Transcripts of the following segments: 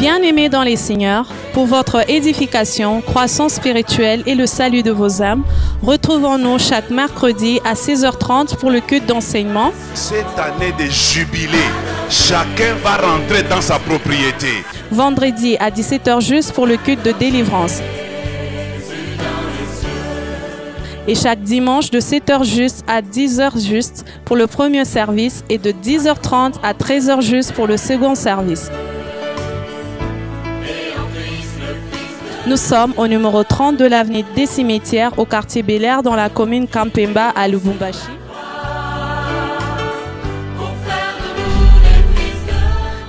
Bien-aimés dans les Seigneurs, pour votre édification, croissance spirituelle et le salut de vos âmes, retrouvons-nous chaque mercredi à 16h30 pour le culte d'enseignement. Cette année de jubilé, chacun va rentrer dans sa propriété. Vendredi à 17h juste pour le culte de délivrance. Et chaque dimanche de 7h juste à 10h juste pour le premier service et de 10h30 à 13h juste pour le second service. Nous sommes au numéro 30 de l'avenue des Cimetières au quartier Bel-Air dans la commune Kampemba à Lubumbashi.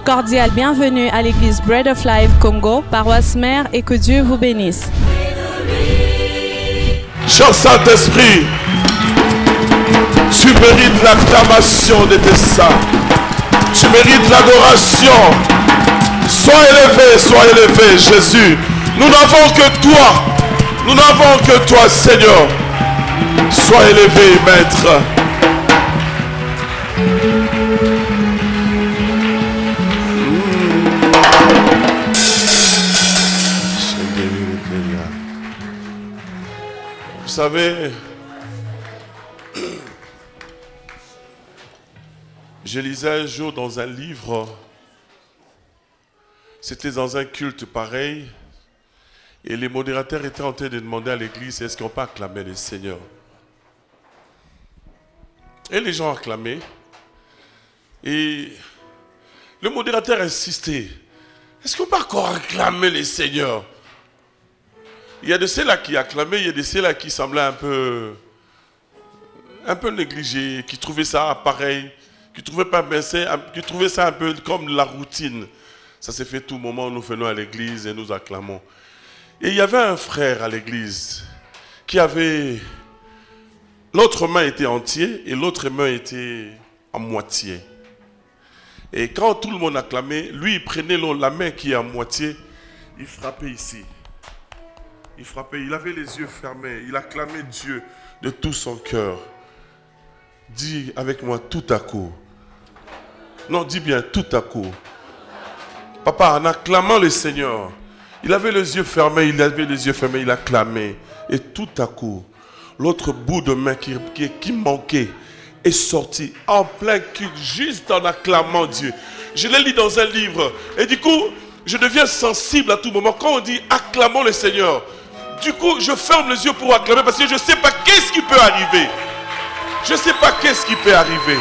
Cordial bienvenue à l'église Bread of Life Congo, paroisse mère, et que Dieu vous bénisse. Cher Saint-Esprit, tu mérites l'acclamation de tes saints. Tu mérites l'adoration. Sois élevé, Jésus. Nous n'avons que toi. Nous n'avons que toi, Seigneur. Sois élevé, Maître. Vous savez, je lisais un jour dans un livre, c'était dans un culte pareil, et les modérateurs étaient en train de demander à l'église, est-ce qu'on peut acclamer le Seigneur? Et les gens acclamaient, et le modérateur insistait, est-ce qu'on peut encore acclamer le Seigneur? Il y a de ceux-là qui acclamaient, il y a de ceux-là qui semblaient un peu négligés, qui trouvaient ça pareil, qui trouvaient ça un peu comme la routine. Ça s'est fait tout moment, nous venons à l'église et nous acclamons. Et il y avait un frère à l'église qui avait... L'autre main était entière et l'autre main était à moitié. Et quand tout le monde acclamait, lui il prenait la main qui est à moitié, il frappait ici. Il frappait, il avait les yeux fermés, il acclamait Dieu de tout son cœur. Dis avec moi, tout à coup. Non, dis bien, tout à coup. Papa, en acclamant le Seigneur, il avait les yeux fermés, il acclamait. Et tout à coup, l'autre bout de main qui manquait est sorti en plein culte, juste en acclamant Dieu. Je l'ai lu dans un livre. Et du coup, je deviens sensible à tout moment. Quand on dit acclamons le Seigneur, du coup, je ferme les yeux pour acclamer parce que je ne sais pas qu'est-ce qui peut arriver. Je ne sais pas qu'est-ce qui peut arriver.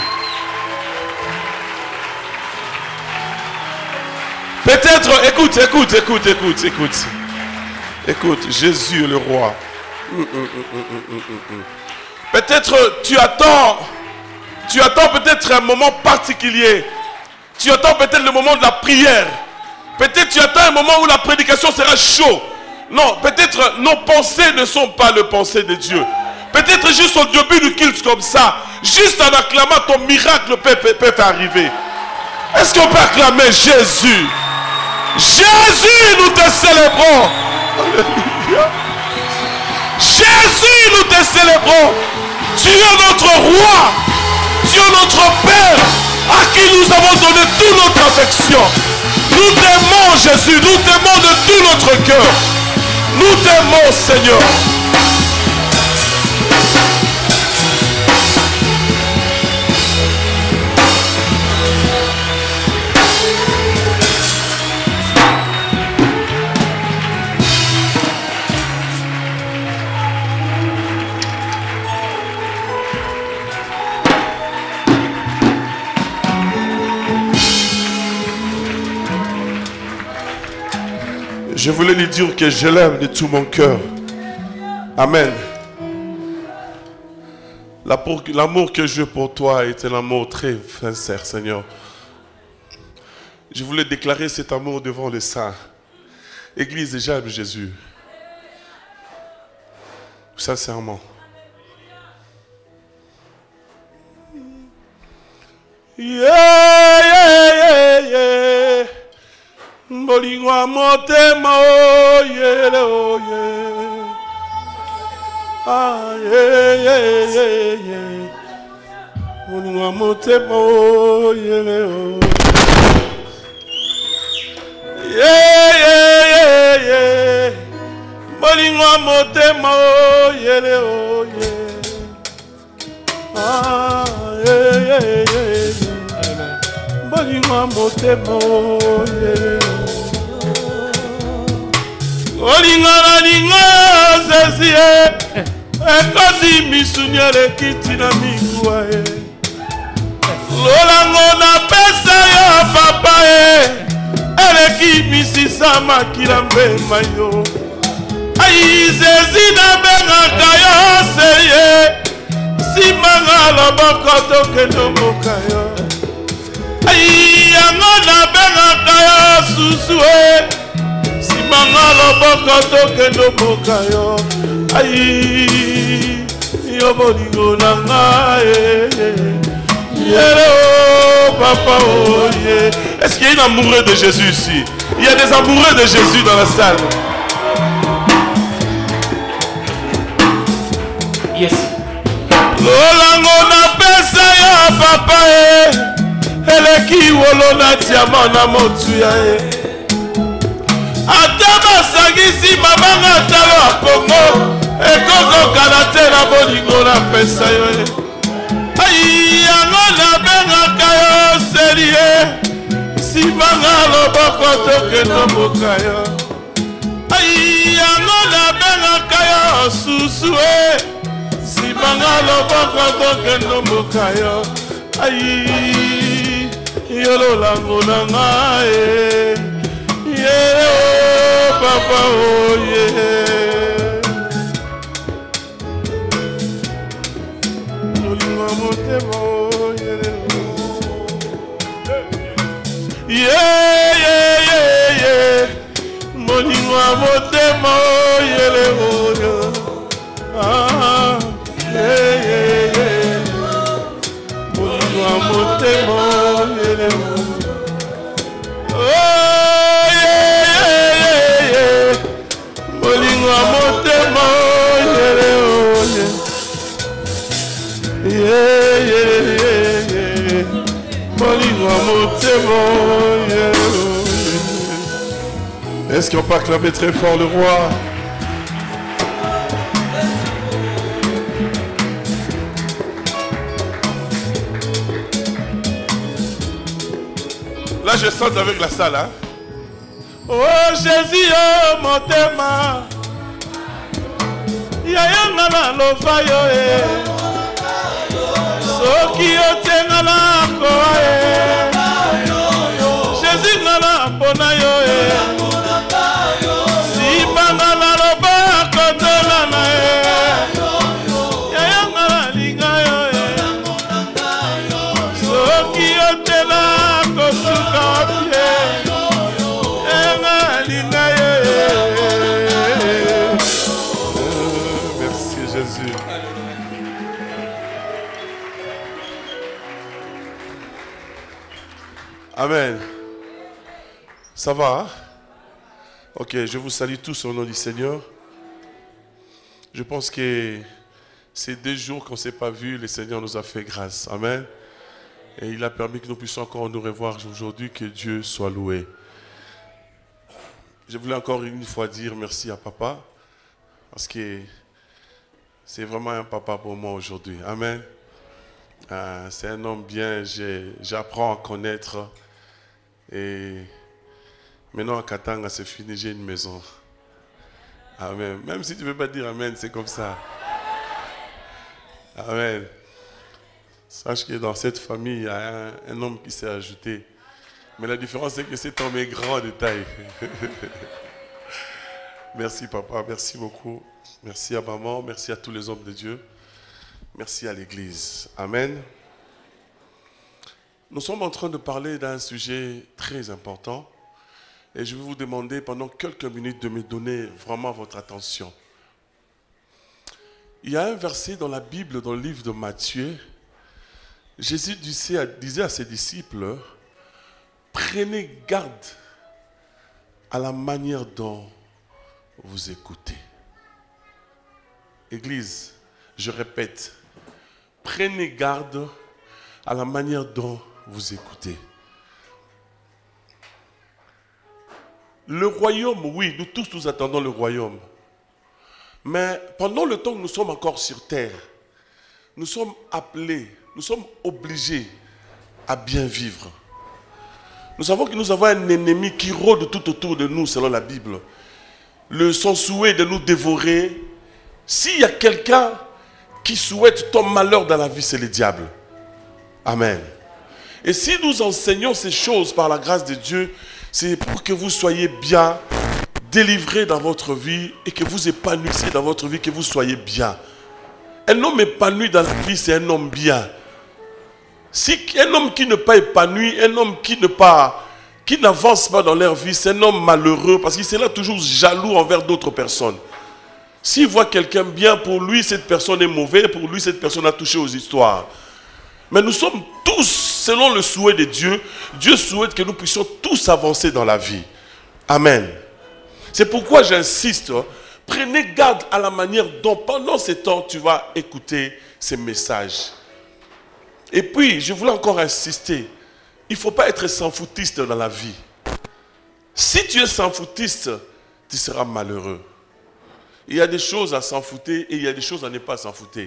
Peut-être, écoute, Jésus est le roi. Peut-être tu attends peut-être un moment particulier. Tu attends peut-être le moment de la prière. Peut-être tu attends un moment où la prédication sera chaude. Non, peut-être nos pensées ne sont pas les pensées de Dieu. Peut-être juste au début du culte comme ça, juste en acclamant, ton miracle peut arriver. Est-ce qu'on peut acclamer Jésus? Jésus, nous te célébrons. Alléluia. Jésus, nous te célébrons. Tu es notre roi. Tu es notre Père à qui nous avons donné toute notre affection. Nous t'aimons, Jésus. Nous t'aimons de tout notre cœur. Nous t'aimons, Seigneur. Je voulais lui dire que je l'aime de tout mon cœur. Amen. L'amour que j'ai pour toi est un amour très sincère, Seigneur. Je voulais déclarer cet amour devant les saints. Église, j'aime Jésus. Sincèrement. Yeah. Bolingwa motema oyele oye. Ah yeah. Bolingwa motema oyele oye. Bolingo motema oyele oye. Bolingo motema oyele. Bolingo na lingo zezie. Ekoti misunyele kiti na mikuae. Lolango na pesa ya papa eleki misisa makila mbema yo. Ayi zezi na benga kayo seye. Simanga loboko tokendo mokayo. Ayi yango na benga kayo susue. Simanga loboko tokendo mokayo. Ayi yo bolingo na ngae. Papa, oh yeah. Est-ce qu'il y a un amoureux de Jésus ici? Il y a des amoureux de Jésus dans la salle. Yes. Lolango na pesa ya papa eleki wolo na tiama na motuya atama sangisi mabanga talo apongo ekoko kalate na bolingo na pesa yo ayi yango na benga kayo serie simanga loboko tokendo mokayo ayi yango na benga kayo susu simanga loboko tokendo mokayo ayi yolo lango na ngae yeah papa oh yeah. Yeah, yeah, yeah, yeah. Molingo motema yele moyo. Ah, yeah, yeah, yeah. Molingo motema yele moyo. Oh, yeah, yeah, yeah, yeah. Molingo motema yele moyo. Yeah, yeah, yeah, yeah. Molingo motema yele moyo. Est-ce qu'on peut acclamer très fort le roi? Là, je saute avec la salle. Hein? Oh Jésus, oh mon thème. Yaya ngana lova yo soki otenga na koa Jésus ngana pona yo Simanga na loba kotola na Yaya ngana linga yo soki otela kosuka pie Enga linga yo. Merci Jésus. Amen. Ça va? Hein? Ok, je vous salue tous au nom du Seigneur. Je pense que ces 2 jours qu'on ne s'est pas vus, le Seigneur nous a fait grâce. Amen. Et il a permis que nous puissions encore nous revoir aujourd'hui. Que Dieu soit loué. Je voulais encore une fois dire merci à papa. Parce que c'est vraiment un papa pour moi aujourd'hui. Amen. C'est un homme bien. J'apprends à connaître. Et maintenant à Katanga, c'est fini, j'ai une maison. Amen. Même si tu ne veux pas dire Amen, c'est comme ça. Amen. Sache que dans cette famille, il y a un homme qui s'est ajouté. Mais la différence, c'est que cet homme est grand de taille. Merci papa, merci beaucoup. Merci à maman, merci à tous les hommes de Dieu. Merci à l'église. Amen. Nous sommes en train de parler d'un sujet très important. Et je vais vous demander pendant quelques minutes de me donner vraiment votre attention. Il y a un verset dans la Bible, dans le livre de Matthieu. Jésus disait à ses disciples, prenez garde à la manière dont vous écoutez. Église, je répète, prenez garde à la manière dont vous écoutez. Le royaume, oui, nous tous nous attendons le royaume. Mais pendant le temps que nous sommes encore sur terre, nous sommes appelés, nous sommes obligés à bien vivre. Nous savons que nous avons un ennemi qui rôde tout autour de nous, selon la Bible. Son souhait de nous dévorer. S'il y a quelqu'un qui souhaite ton malheur dans la vie, c'est le diable. Amen. Et si nous enseignons ces choses par la grâce de Dieu, c'est pour que vous soyez bien délivrés dans votre vie et que vous épanouissiez dans votre vie, que vous soyez bien. Un homme épanoui dans la vie, c'est un homme bien. Si un homme qui n'est pas épanoui, un homme qui n'avance pas dans leur vie, c'est un homme malheureux parce qu'il sera toujours jaloux envers d'autres personnes. S'il voit quelqu'un bien, pour lui, cette personne est mauvaise, pour lui, cette personne a touché aux histoires. Mais nous sommes tous, selon le souhait de Dieu, Dieu souhaite que nous puissions tous avancer dans la vie. Amen. C'est pourquoi j'insiste, prenez garde à la manière dont pendant ces temps, tu vas écouter ces messages. Et puis, je voulais encore insister, il ne faut pas être sans-foutiste dans la vie. Si tu es sans-foutiste, tu seras malheureux. Il y a des choses à s'en foutre et il y a des choses à ne pas s'en foutre.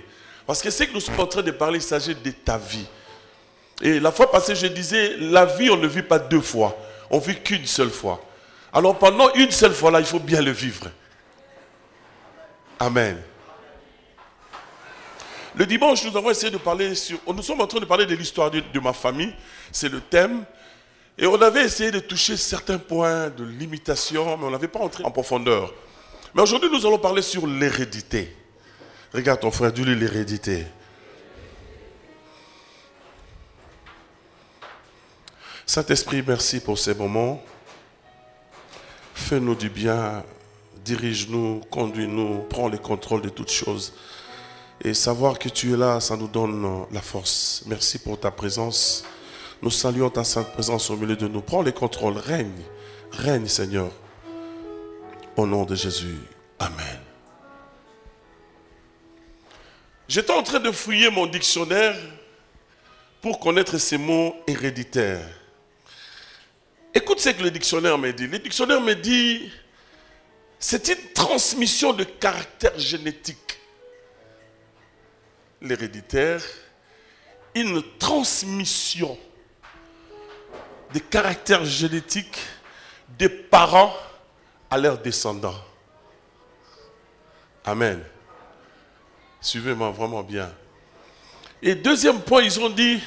Parce que ce que nous sommes en train de parler, il s'agit de ta vie. Et la fois passée, je disais, la vie, on ne vit pas deux fois. On vit qu'une seule fois. Alors pendant une seule fois, là, il faut bien le vivre. Amen. Le dimanche, nous avons essayé de parler nous sommes en train de parler de l'histoire de ma famille. C'est le thème. Et on avait essayé de toucher certains points de limitation, mais on n'avait pas entré en profondeur. Mais aujourd'hui, nous allons parler sur l'hérédité. Regarde ton frère, dis-lui l'hérédité. Saint-Esprit, merci pour ces moments. Fais-nous du bien, dirige-nous, conduis-nous, prends le contrôle de toutes choses. Et savoir que tu es là, ça nous donne la force. Merci pour ta présence. Nous saluons ta sainte présence au milieu de nous. Prends le contrôle, règne. Règne, Seigneur. Au nom de Jésus. Amen. J'étais en train de fouiller mon dictionnaire pour connaître ces mots héréditaires. Écoute ce que le dictionnaire me dit. Le dictionnaire me dit, c'est une transmission de caractère génétique. L'héréditaire, une transmission de caractère génétique des parents à leurs descendants. Amen. Suivez-moi vraiment bien. Et deuxième point, ils ont dit,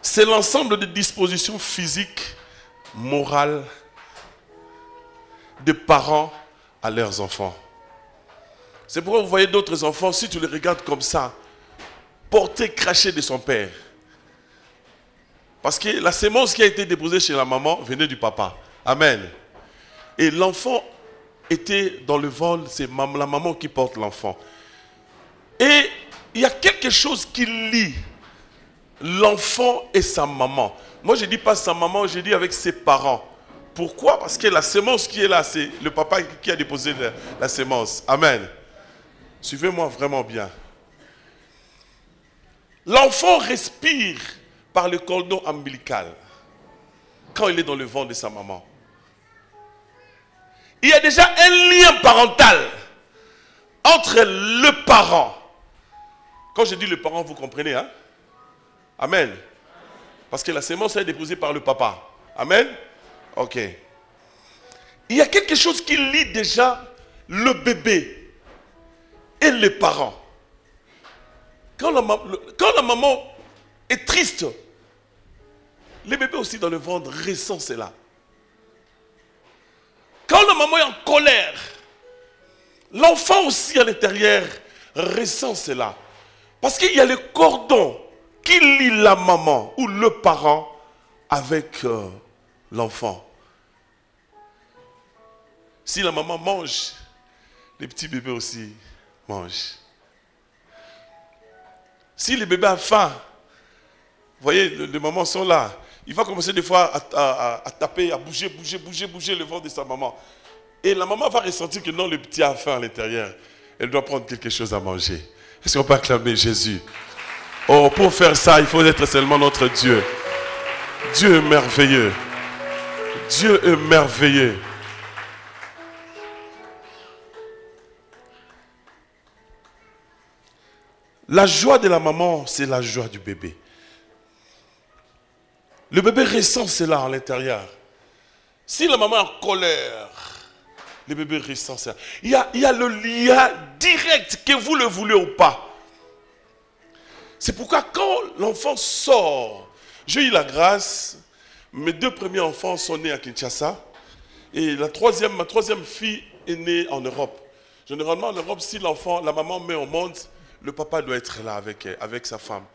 c'est l'ensemble de dispositions physiques, morales, des parents à leurs enfants. C'est pourquoi vous voyez d'autres enfants, si tu les regardes comme ça, portés, crachés de son père. Parce que la sémence qui a été déposée chez la maman venait du papa. Amen. Et l'enfant était dans le ventre, c'est la maman qui porte l'enfant. Et il y a quelque chose qui lie l'enfant et sa maman. Moi, je ne dis pas sa maman, je dis avec ses parents. Pourquoi? Parce que la sémence qui est là, c'est le papa qui a déposé la sémence. Amen. Suivez-moi vraiment bien. L'enfant respire par le cordon ombilical quand il est dans le ventre de sa maman. Il y a déjà un lien parental entre le parent. Quand je dis le parent, vous comprenez, hein? Amen. Parce que la sémence est déposée par le papa. Amen. Ok. Il y a quelque chose qui lie déjà le bébé et les parents. Quand la maman est triste, le bébé aussi dans le ventre ressent cela. Quand la maman est en colère, l'enfant aussi à l'intérieur ressent cela. Parce qu'il y a le cordon qui lie la maman ou le parent avec l'enfant. Si la maman mange, les petits bébés aussi mangent. Si le bébé a faim, vous voyez, les mamans sont là. Il va commencer des fois à taper, à bouger le ventre de sa maman. Et la maman va ressentir que non, le petit a faim à l'intérieur. Elle doit prendre quelque chose à manger. Est-ce qu'on peut acclamer Jésus? Oh, pour faire ça, il faut être seulement notre Dieu. Dieu est merveilleux. Dieu est merveilleux. La joie de la maman, c'est la joie du bébé. Le bébé ressent cela à l'intérieur. Si la maman est en colère, le bébé ressent ça. Il y a le lien direct, que vous le voulez ou pas. C'est pourquoi quand l'enfant sort, j'ai eu la grâce, mes 2 premiers enfants sont nés à Kinshasa. Et ma troisième fille est née en Europe. Généralement en Europe, si la maman met au monde, le papa doit être là avec sa femme.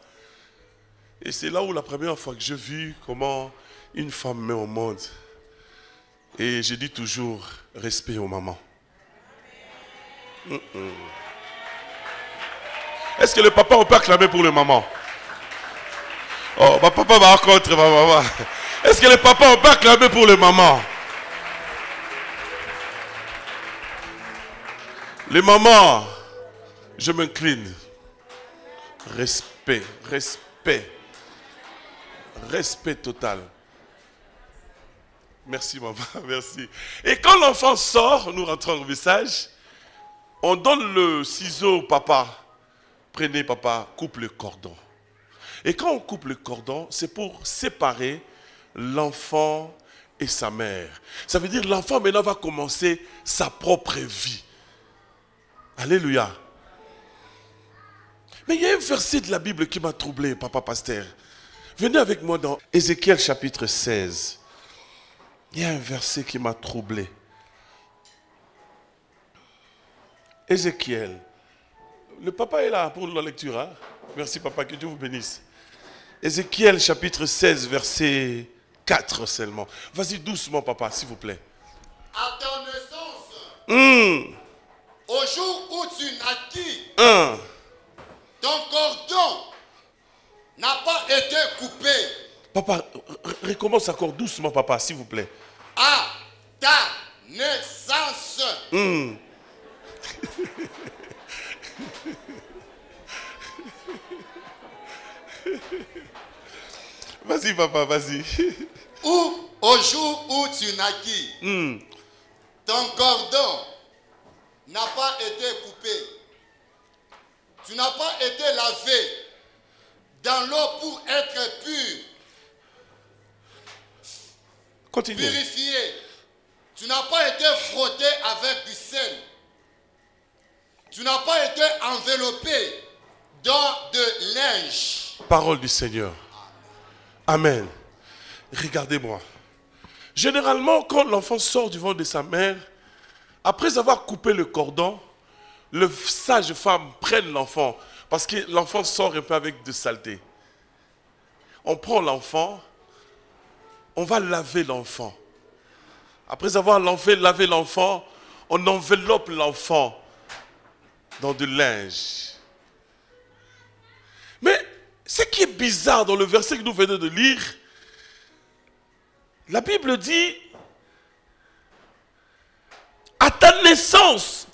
Et c'est là où la première fois que j'ai vu comment une femme met au monde. Et je dis toujours, respect aux mamans. Est-ce que le papa, on peut acclamer pour le maman? Oh, ma papa va rencontrer ma maman. Est-ce que le papa, on peut acclamer pour le maman? Les mamans, je m'incline. Respect, respect. Respect total. Merci maman, merci. Et quand l'enfant sort, nous rentrons au message, on donne le ciseau au papa. Prenez papa, coupe le cordon. Et quand on coupe le cordon, c'est pour séparer l'enfant et sa mère. Ça veut dire que l'enfant maintenant va commencer sa propre vie. Alléluia. Mais il y a un verset de la Bible qui m'a troublé, papa pasteur. Venez avec moi dans Ézéchiel chapitre 16. Il y a un verset qui m'a troublé. Ézéchiel. Le papa est là pour la lecture. Hein? Merci papa, que Dieu vous bénisse. Ézéchiel chapitre 16, verset 4 seulement. Vas-y doucement papa, s'il vous plaît. À ton naissance, au jour où tu naquis, ton cordon n'a pas été coupé. Papa, recommence encore doucement papa, s'il vous plaît. À ta naissance. Vas-y papa, vas-y. Ou au jour où tu naquis, ton cordon n'a pas été coupé. Tu n'as pas été lavé dans l'eau pour être pur. Continue. Purifié. Tu n'as pas été frotté avec du sel. Tu n'as pas été enveloppé dans de linge. Parole du Seigneur. Amen. Regardez-moi. Généralement, quand l'enfant sort du ventre de sa mère, après avoir coupé le cordon, les sages femmes prennent l'enfant, parce que l'enfant sort un peu avec de saleté. On prend l'enfant, on va laver l'enfant. Après avoir lavé l'enfant, on enveloppe l'enfant dans du linge. Mais ce qui est bizarre dans le verset que nous venons de lire, la Bible dit, à ta naissance,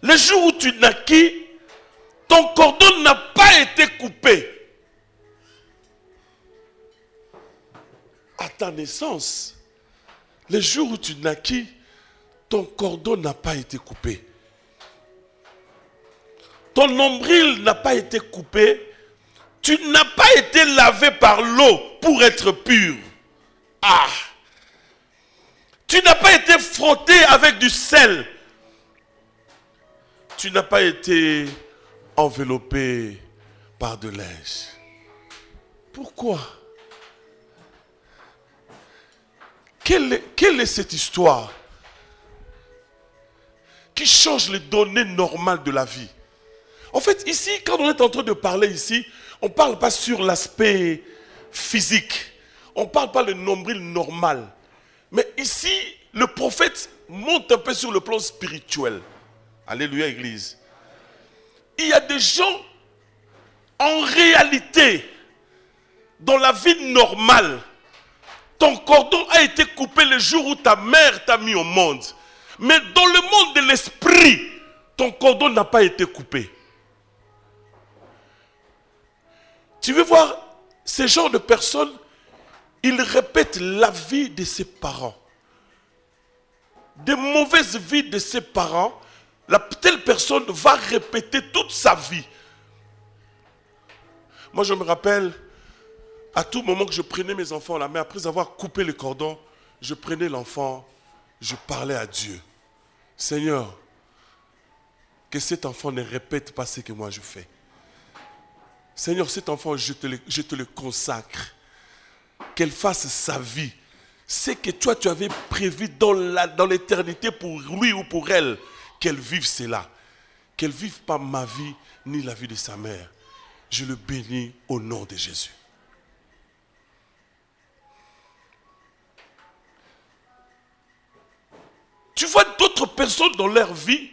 le jour où tu naquis, ton cordon n'a pas été coupé. À ta naissance, le jour où tu naquis, ton cordon n'a pas été coupé. Ton nombril n'a pas été coupé. Tu n'as pas été lavé par l'eau pour être pur. Ah! Tu n'as pas été frotté avec du sel. Tu n'as pas été enveloppé par de linge. Pourquoi? Quelle est cette histoire qui change les données normales de la vie? En fait, ici, quand on est en train de parler ici, on ne parle pas sur l'aspect physique. On ne parle pas le nombril normal. Mais ici, le prophète monte un peu sur le plan spirituel. Alléluia, Église. Il y a des gens, en réalité, dans la vie normale, ton cordon a été coupé le jour où ta mère t'a mis au monde. Mais dans le monde de l'esprit, ton cordon n'a pas été coupé. Tu veux voir ces genres de personnes, ils répètent la vie de ses parents. Des mauvaises vies de ses parents, telle personne va répéter toute sa vie. Moi, je me rappelle, à tout moment que je prenais mes enfants en la main, après avoir coupé le cordon, je prenais l'enfant, je parlais à Dieu. Seigneur, que cet enfant ne répète pas ce que moi je fais. Seigneur, cet enfant, je te le consacre. Qu'elle fasse sa vie. Ce que toi, tu avais prévu dans l'éternité pour lui ou pour elle, qu'elle vive cela. Qu'elle ne vive pas ma vie ni la vie de sa mère. Je le bénis au nom de Jésus. Tu vois d'autres personnes dans leur vie.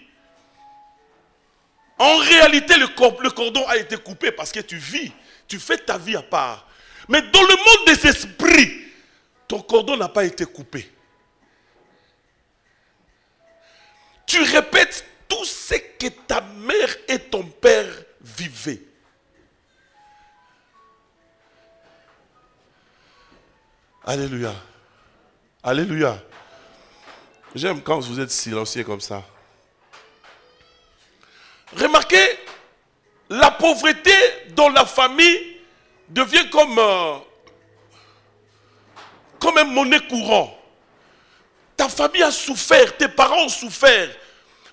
En réalité, le cordon a été coupé parce que tu vis. Tu fais ta vie à part. Mais dans le monde des esprits, ton cordon n'a pas été coupé. Tu répètes tout ce que ta mère et ton père vivaient. Alléluia. Alléluia. J'aime quand vous êtes silencieux comme ça. Remarquez, la pauvreté dans la famille devient comme un monnaie courante. Ta famille a souffert, tes parents ont souffert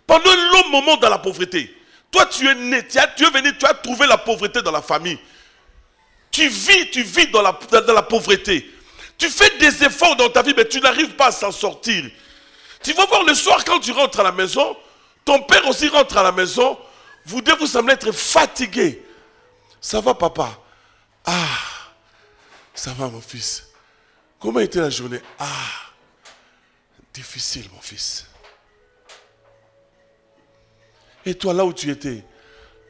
pendant un long moment dans la pauvreté. Toi, tu es né, tu es venu, tu as trouvé la pauvreté dans la famille. Tu vis dans la pauvreté. Tu fais des efforts dans ta vie, mais tu n'arrives pas à s'en sortir. Tu vas voir le soir quand tu rentres à la maison, ton père aussi rentre à la maison, vous deux vous semblez être fatigués. Ça va, papa? Ah, ça va, mon fils. Comment était la journée? Ah, difficile, mon fils. Et toi, là où tu étais?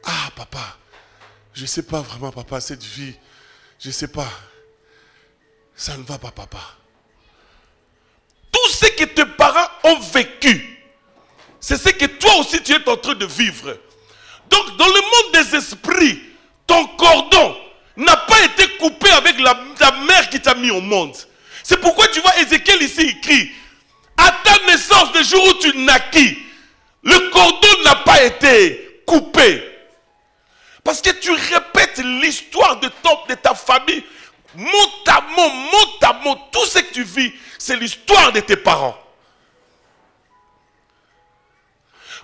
Ah, papa, je ne sais pas vraiment, papa, cette vie, je ne sais pas. Ça ne va pas, papa. Tout ce que tes parents ont vécu, c'est ce que toi aussi tu es en train de vivre. Donc, dans le monde des esprits, ton cordon n'a pas été coupé avec ta mère qui t'a mis au monde. C'est pourquoi tu vois Ézéchiel ici écrit, à ta naissance, le jour où tu naquis, le cordon n'a pas été coupé. Parce que tu répètes l'histoire de ta famille, mot à mot, tout ce que tu vis, c'est l'histoire de tes parents.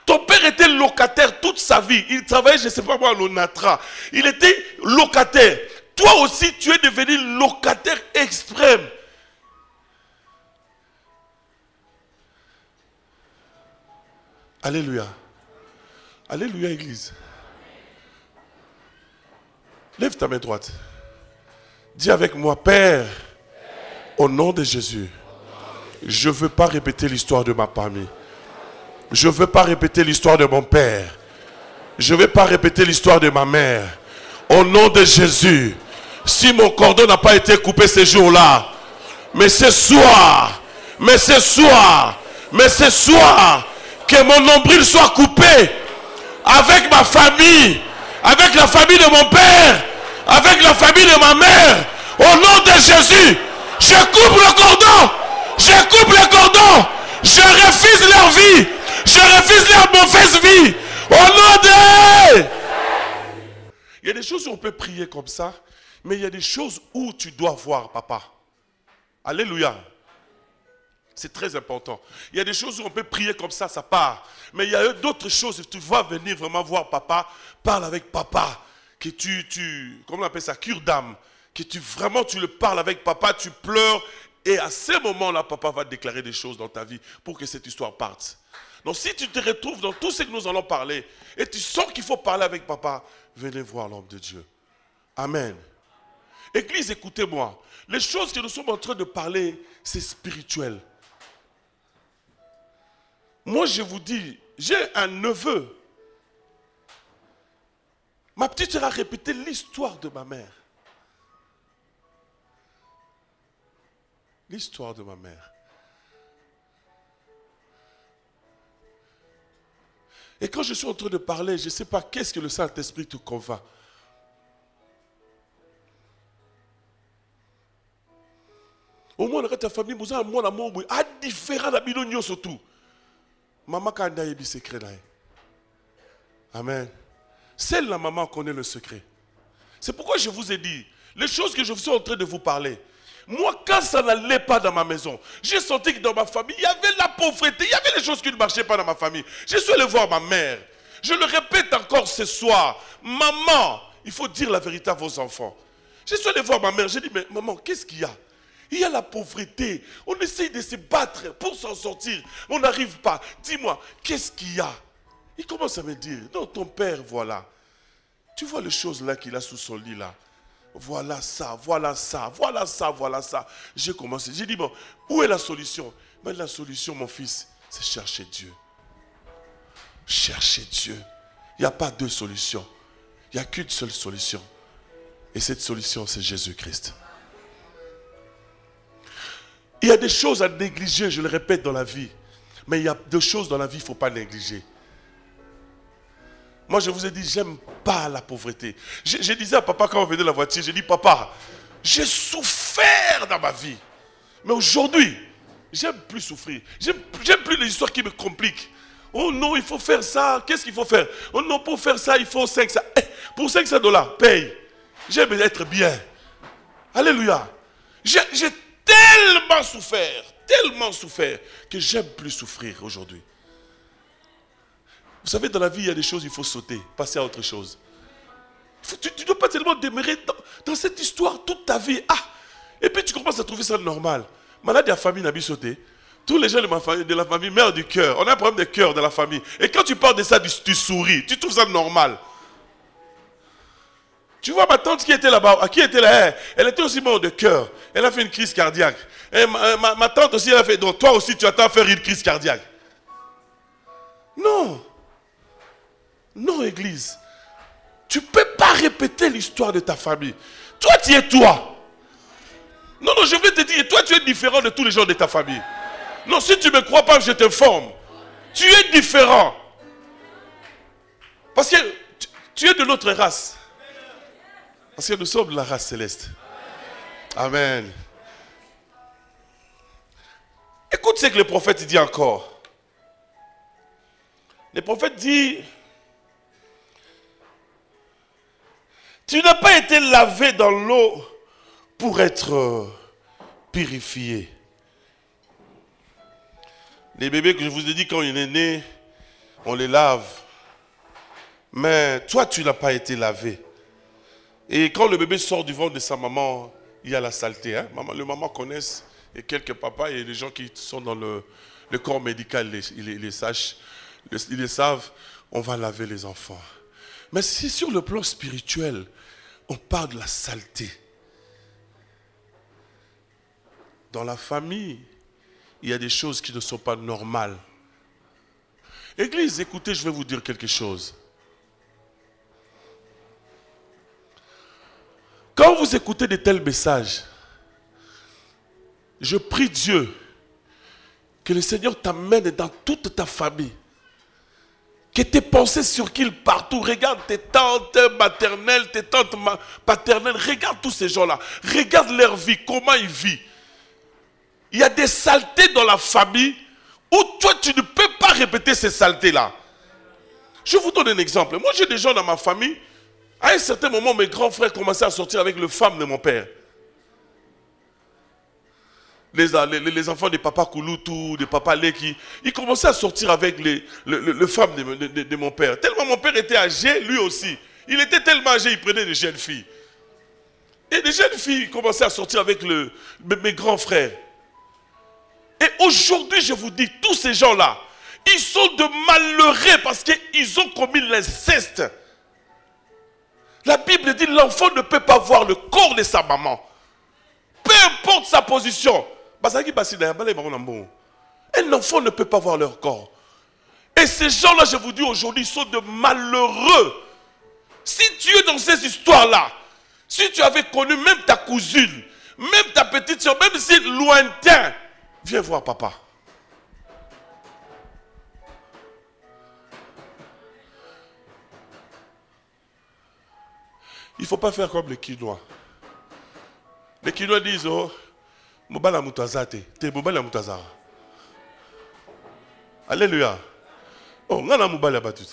Ton père était locataire toute sa vie. Il travaillait, je ne sais pas moi, à l'Onatra. Il était locataire. Toi aussi, tu es devenu locataire extrême. Alléluia. Alléluia, Église. Lève ta main droite. Dis avec moi, Père, au nom de Jésus, je ne veux pas répéter l'histoire de ma famille. Je ne veux pas répéter l'histoire de mon père. Je ne veux pas répéter l'histoire de ma mère. Au nom de Jésus, si mon cordon n'a pas été coupé ce jour-là, mais ce soir, que mon nombril soit coupé avec ma famille, avec la famille de mon père, avec la famille de ma mère. Au nom de Jésus, je coupe le cordon. Je coupe le cordon. Je refuse leur vie. Je refuse leur mauvaise vie. Au nom de... Il y a des choses où on peut prier comme ça, mais il y a des choses où tu dois voir papa. Alléluia. C'est très important. Il y a des choses où on peut prier comme ça, ça part. Mais il y a d'autres choses où tu vas venir vraiment voir papa. Parle avec papa. Que comment on appelle ça, cure d'âme. Que tu le parles avec papa, tu pleures. Et à ce moment-là, papa va déclarer des choses dans ta vie pour que cette histoire parte. Donc si tu te retrouves dans tout ce que nous allons parler, et tu sens qu'il faut parler avec papa, venez voir l'homme de Dieu. Amen. Église, écoutez-moi. Les choses que nous sommes en train de parler, c'est spirituel. Moi, je vous dis, j'ai un neveu. Ma petite sœur a répété l'histoire de ma mère. L'histoire de ma mère. Et quand je suis en train de parler, je ne sais pas qu'est-ce que le Saint-Esprit te convainc. Au moins, dans ta famille, vous avez un amour différent de surtout. Maman, quand elle a le secret, amen. Seule la maman connaît le secret. C'est pourquoi je vous ai dit, les choses que je suis en train de vous parler, moi, quand ça n'allait pas dans ma maison, j'ai senti que dans ma famille, il y avait la pauvreté, il y avait les choses qui ne marchaient pas dans ma famille. Je suis allé voir ma mère. Je le répète encore ce soir. Maman, il faut dire la vérité à vos enfants. Je suis allé voir ma mère, j'ai dit, mais maman, qu'est-ce qu'il y a? Il y a la pauvreté. On essaye de se battre pour s'en sortir. On n'arrive pas. Dis-moi, qu'est-ce qu'il y a? Il commence à me dire, non, ton père, voilà. Tu vois les choses là qu'il a sous son lit là. Voilà ça, voilà ça, voilà ça, voilà ça. J'ai commencé, j'ai dit, bon, où est la solution? Mais la solution, mon fils, c'est chercher Dieu. Chercher Dieu. Il n'y a pas deux solutions. Il n'y a qu'une seule solution. Et cette solution, c'est Jésus-Christ. Il y a des choses à négliger, je le répète, dans la vie. Mais il y a deux choses dans la vie qu'il ne faut pas négliger. Moi, je vous ai dit, j'aime pas la pauvreté. Je disais à papa quand on venait de la voiture, j'ai dit, papa, j'ai souffert dans ma vie. Mais aujourd'hui, j'aime plus souffrir. J'aime plus les histoires qui me compliquent. Oh non, il faut faire ça. Qu'est-ce qu'il faut faire? Oh non, pour faire ça, il faut 500. Pour $500, paye. J'aime être bien. Alléluia. J'ai tellement souffert, que j'aime plus souffrir aujourd'hui. Vous savez, dans la vie, il y a des choses, il faut sauter, passer à autre chose. Tu ne dois pas tellement demeurer dans cette histoire toute ta vie. Ah, et puis tu commences à trouver ça normal. Malade de la famille n'a pas sauté. Tous les gens de la famille meurent du cœur. On a un problème de cœur dans la famille. Et quand tu parles de ça, tu souris. Tu trouves ça normal. Tu vois ma tante qui était là-bas, qui était là, elle était aussi morte de cœur. Elle a fait une crise cardiaque. Et ma tante aussi, elle a fait. Donc toi aussi, tu attends à faire une crise cardiaque. Non. Non, Église. Tu ne peux pas répéter l'histoire de ta famille. Toi, tu es toi. Non, je vais te dire, toi, tu es différent de tous les gens de ta famille. Non, si tu ne me crois pas, je t'informe. Tu es différent. Parce que tu es de notre race. Parce que nous sommes de la race céleste. Amen. Écoute ce que le prophète dit encore. Le prophète dit, tu n'as pas été lavé dans l'eau pour être purifié. Les bébés que je vous ai dit, quand il est né, on les lave. Mais toi, tu n'as pas été lavé. Et quand le bébé sort du ventre de sa maman, il y a la saleté. Hein? Les mamans connaissent, et quelques papas, et les gens qui sont dans le corps médical, ils les sachent, ils les savent, on va laver les enfants. Mais si sur le plan spirituel, on parle de la saleté. Dans la famille, il y a des choses qui ne sont pas normales. Église, écoutez, je vais vous dire quelque chose. Quand vous écoutez de tels messages, je prie Dieu que le Seigneur t'amène dans toute ta famille. Que tes pensées circulent partout. Regarde tes tantes maternelles, tes tantes paternelles. Regarde tous ces gens-là. Regarde leur vie, comment ils vivent. Il y a des saletés dans la famille où toi, tu ne peux pas répéter ces saletés-là. Je vous donne un exemple. Moi, j'ai des gens dans ma famille. À un certain moment, mes grands frères commençaient à sortir avec les femmes de mon père. Les enfants de papa Kouloutou, de papa Leki, ils commençaient à sortir avec les femmes de mon père. Tellement mon père était âgé, lui aussi. Il était tellement âgé, il prenait des jeunes filles. Et des jeunes filles commençaient à sortir avec mes grands frères. Et aujourd'hui, je vous dis, tous ces gens-là, ils sont de malheureux parce qu'ils ont commis l'inceste. La Bible dit, l'enfant ne peut pas voir le corps de sa maman. Peu importe sa position. Un enfant ne peut pas voir leur corps. Et ces gens-là, je vous dis aujourd'hui, sont de malheureux. Si tu es dans ces histoires-là, si tu avais connu même ta cousine, même ta petite soeur, même si lointain, viens voir papa. Il ne faut pas faire comme les Quinois. Les Quinois disent, oh, Mobala Moutazate, te Mobala Moutazara. Alléluia. Oh, on a Mobala Batut.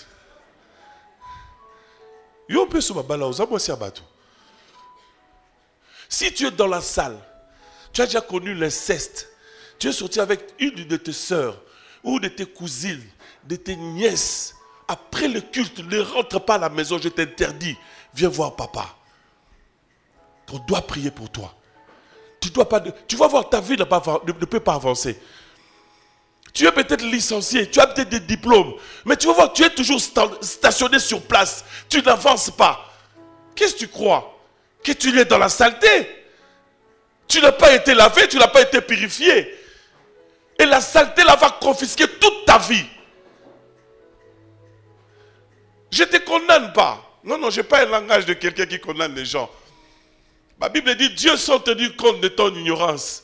Yo peut se Mobala, on a aussi Abatou. Si tu es dans la salle, tu as déjà connu l'inceste, tu es sorti avec une de tes sœurs ou de tes cousines, de tes nièces, après le culte, ne rentre pas à la maison, je t'interdis, viens voir papa. On doit prier pour toi. Tu vas voir, ta vie ne peut pas avancer. Tu es peut-être licencié, tu as peut-être des diplômes, mais tu vas voir, tu es toujours stationné sur place, tu n'avances pas. Qu'est-ce que tu crois? Que tu es dans la saleté? Tu n'as pas été lavé, tu n'as pas été purifié. Et la saleté là va confisquer toute ta vie. Je ne te condamne pas. Non, non, je n'ai pas un langage de quelqu'un qui condamne les gens. Ma Bible dit, Dieu sans tenir compte de ton ignorance,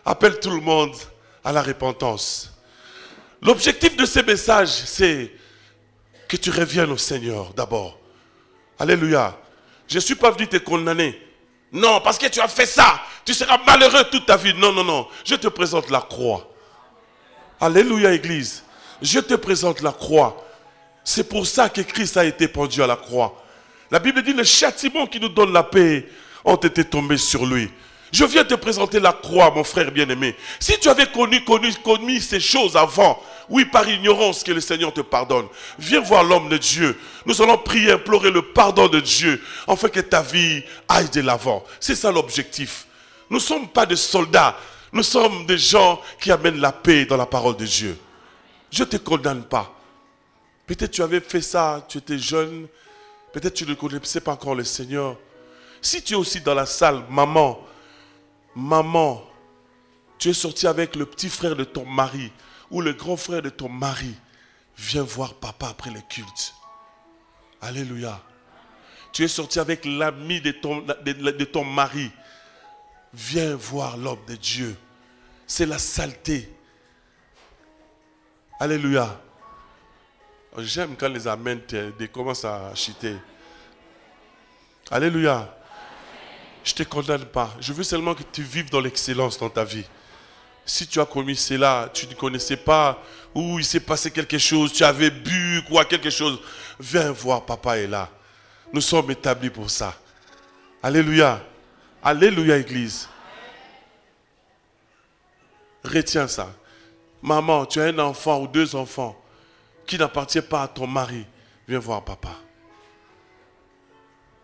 appelle tout le monde à la repentance. L'objectif de ces messages, c'est que tu reviennes au Seigneur d'abord. Alléluia. Je ne suis pas venu te condamner. Non, parce que tu as fait ça, tu seras malheureux toute ta vie. Non, non, non. Je te présente la croix. Alléluia, Église. Je te présente la croix. C'est pour ça que Christ a été pendu à la croix. La Bible dit, les châtiments qui nous donnent la paix ont été tombés sur lui. Je viens te présenter la croix, mon frère bien-aimé. Si tu avais connu ces choses avant, oui, par ignorance, que le Seigneur te pardonne. Viens voir l'homme de Dieu. Nous allons prier, implorer le pardon de Dieu, afin que ta vie aille de l'avant. C'est ça l'objectif. Nous ne sommes pas des soldats. Nous sommes des gens qui amènent la paix dans la parole de Dieu. Je ne te condamne pas. Peut-être tu avais fait ça, tu étais jeune. Peut-être tu ne connaissais pas encore le Seigneur. Si tu es aussi dans la salle, maman, tu es sorti avec le petit frère de ton mari ou le grand frère de ton mari, viens voir papa après le culte. Alléluia. Tu es sorti avec l'ami de ton mari, viens voir l'homme de Dieu. C'est la saleté. Alléluia. J'aime quand les amens commencent à chuter. Alléluia. Je ne te condamne pas. Je veux seulement que tu vives dans l'excellence dans ta vie. Si tu as commis cela, tu ne connaissais pas, ou il s'est passé quelque chose, tu avais bu, quoi, quelque chose, viens voir, papa est là. Nous sommes établis pour ça. Alléluia. Alléluia, Église. Retiens ça. Maman, tu as un enfant ou deux enfants qui n'appartient pas à ton mari. Viens voir papa.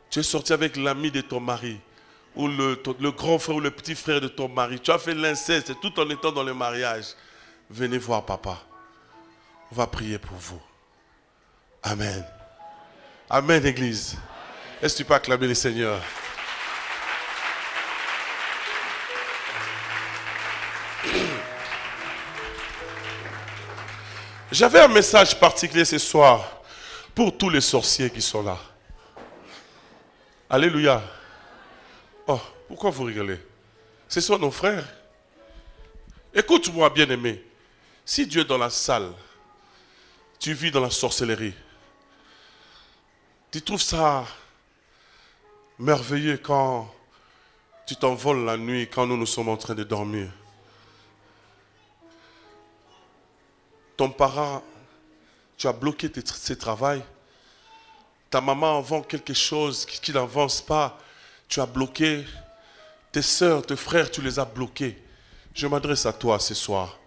Tu es sorti avec l'ami de ton mari, ou le grand frère ou le petit frère de ton mari. Tu as fait l'inceste tout en étant dans le mariage. Venez voir papa. On va prier pour vous. Amen. Amen, Église. Est-ce que tu peux acclamer le Seigneur? J'avais un message particulier ce soir pour tous les sorciers qui sont là. Alléluia. Oh, pourquoi vous rigolez? Ce sont nos frères. Écoute-moi, bien-aimé. Si Dieu est dans la salle, tu vis dans la sorcellerie, tu trouves ça merveilleux quand tu t'envoles la nuit, quand nous sommes en train de dormir. Ton parent, tu as bloqué ses travaux. Ta maman vend quelque chose qui n'avance pas. Tu as bloqué. Tes soeurs, tes frères, tu les as bloqués. Je m'adresse à toi ce soir.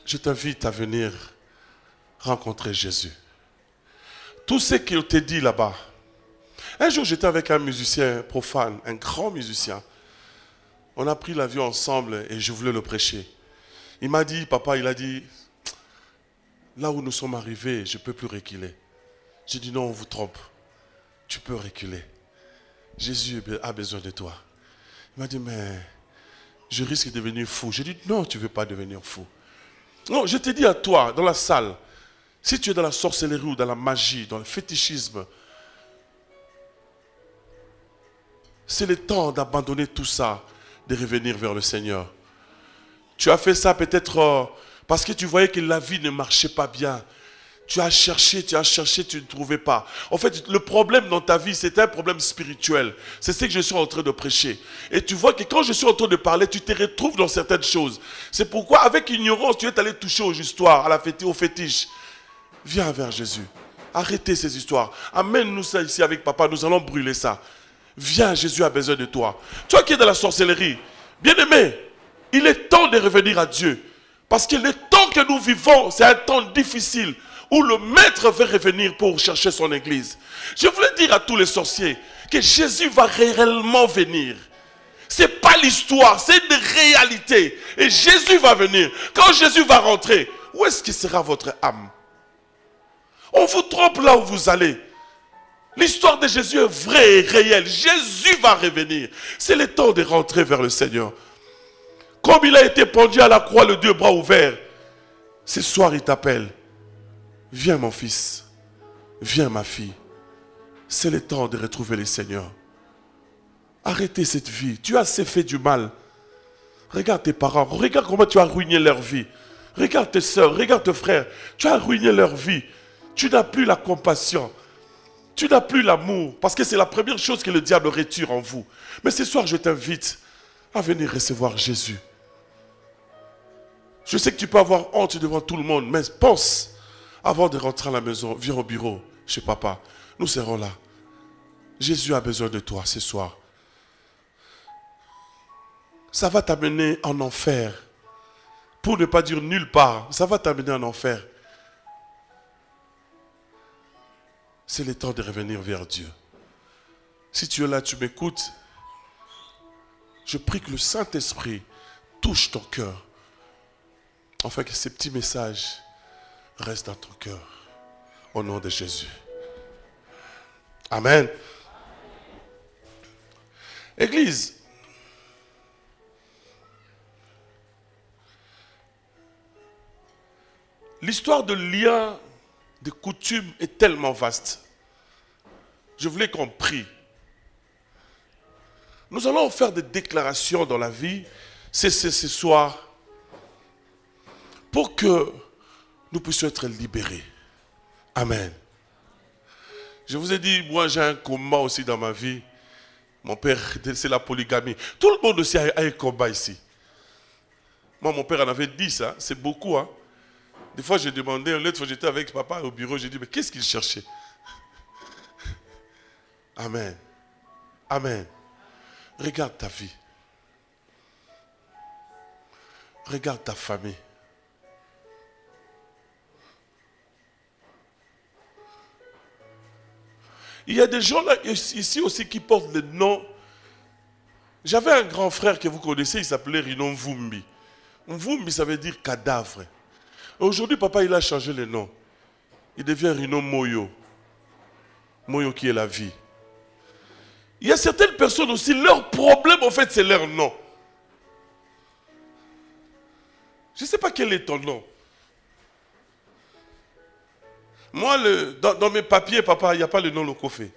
Je t'invite à venir rencontrer Jésus. Tout ce qu'il t'a dit là-bas. Un jour, j'étais avec un musicien profane, un grand musicien. On a pris l'avion ensemble et je voulais le prêcher. Il m'a dit, papa, il a dit, là où nous sommes arrivés, je ne peux plus reculer. J'ai dit, non, on vous trompe. Tu peux reculer. Jésus a besoin de toi. Il m'a dit, mais je risque de devenir fou. J'ai dit, non, tu ne veux pas devenir fou. Non, je te dis à toi, dans la salle, si tu es dans la sorcellerie ou dans la magie, dans le fétichisme, c'est le temps d'abandonner tout ça, de revenir vers le Seigneur. Tu as fait ça peut-être parce que tu voyais que la vie ne marchait pas bien. Tu as cherché, tu ne trouvais pas. En fait, le problème dans ta vie, c'est un problème spirituel. C'est ce que je suis en train de prêcher. Et tu vois que quand je suis en train de parler, tu te retrouves dans certaines choses. C'est pourquoi, avec ignorance, tu es allé toucher aux histoires, au fétiche. Viens vers Jésus. Arrêtez ces histoires. Amène-nous ça ici avec papa, nous allons brûler ça. Viens, Jésus a besoin de toi. Toi qui es dans la sorcellerie, bien-aimé, il est temps de revenir à Dieu. Parce que le temps que nous vivons, c'est un temps difficile où le maître veut revenir pour chercher son église. Je voulais dire à tous les sorciers que Jésus va réellement venir. Ce n'est pas l'histoire, c'est une réalité. Et Jésus va venir. Quand Jésus va rentrer, où est-ce que sera votre âme? On vous trompe là où vous allez. L'histoire de Jésus est vraie et réelle. Jésus va revenir. C'est le temps de rentrer vers le Seigneur. Comme il a été pendu à la croix, les deux bras ouverts, ce soir il t'appelle. Viens mon fils, viens ma fille. C'est le temps de retrouver le Seigneur. Arrêtez cette vie. Tu as assez fait du mal. Regarde tes parents. Regarde comment tu as ruiné leur vie. Regarde tes soeurs. Regarde tes frères. Tu as ruiné leur vie. Tu n'as plus la compassion. Tu n'as plus l'amour. Parce que c'est la première chose que le diable retire en vous. Mais ce soir, je t'invite à venir recevoir Jésus. Je sais que tu peux avoir honte devant tout le monde. Mais pense, avant de rentrer à la maison, viens au bureau chez papa. Nous serons là. Jésus a besoin de toi ce soir. Ça va t'amener en enfer. Pour ne pas dire nulle part, ça va t'amener en enfer. C'est le temps de revenir vers Dieu. Si tu es là, tu m'écoutes. Je prie que le Saint-Esprit touche ton cœur. Afin que ces petits messages restent dans ton cœur. Au nom de Jésus. Amen. Église. L'histoire de liens, de coutumes est tellement vaste. Je voulais qu'on prie. Nous allons faire des déclarations dans la vie, ce soir, pour que nous puissions être libérés. Amen. Je vous ai dit, moi j'ai un combat aussi dans ma vie. Mon père, c'est la polygamie. Tout le monde aussi a un combat ici. Moi, mon père en avait 10, hein? C'est beaucoup. Hein? Des fois, j'ai demandé, l'autre fois j'étais avec papa au bureau, j'ai dit, mais qu'est-ce qu'il cherchait? Amen. Amen. Regarde ta vie. Regarde ta famille. Il y a des gens là, ici aussi qui portent le nom. J'avais un grand frère que vous connaissez, il s'appelait Rino Mvumbi. Mvumbi, ça veut dire cadavre. Aujourd'hui, papa, il a changé le nom. Il devient Rino Moyo. Moyo qui est la vie. Il y a certaines personnes aussi, leur problème, en fait, c'est leur nom. Je ne sais pas quel est ton nom. Moi, dans mes papiers, papa, il n'y a pas le nom Lokofé.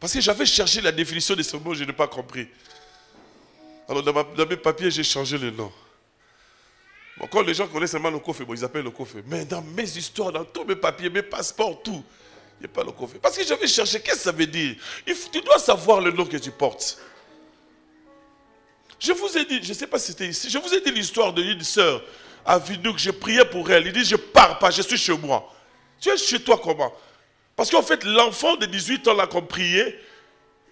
Parce que j'avais cherché la définition de ce mot, je n'ai pas compris. Alors, dans mes papiers, j'ai changé le nom. Bon, quand les gens connaissent seulement Lokofé, bon, ils appellent Lokofé. Mais dans mes histoires, dans tous mes papiers, mes passeports, tout, il n'y a pas Lokofé. Parce que j'avais cherché, qu'est-ce que ça veut dire? Tu dois savoir le nom que tu portes. Je vous ai dit, je ne sais pas si c'était ici, je vous ai dit l'histoire d'une sœur à Vinouk, je priais pour elle. Il dit, je ne pars pas, je suis chez moi. Tu es chez toi comment? Parce qu'en fait, l'enfant de 18 ans là qu'on priait,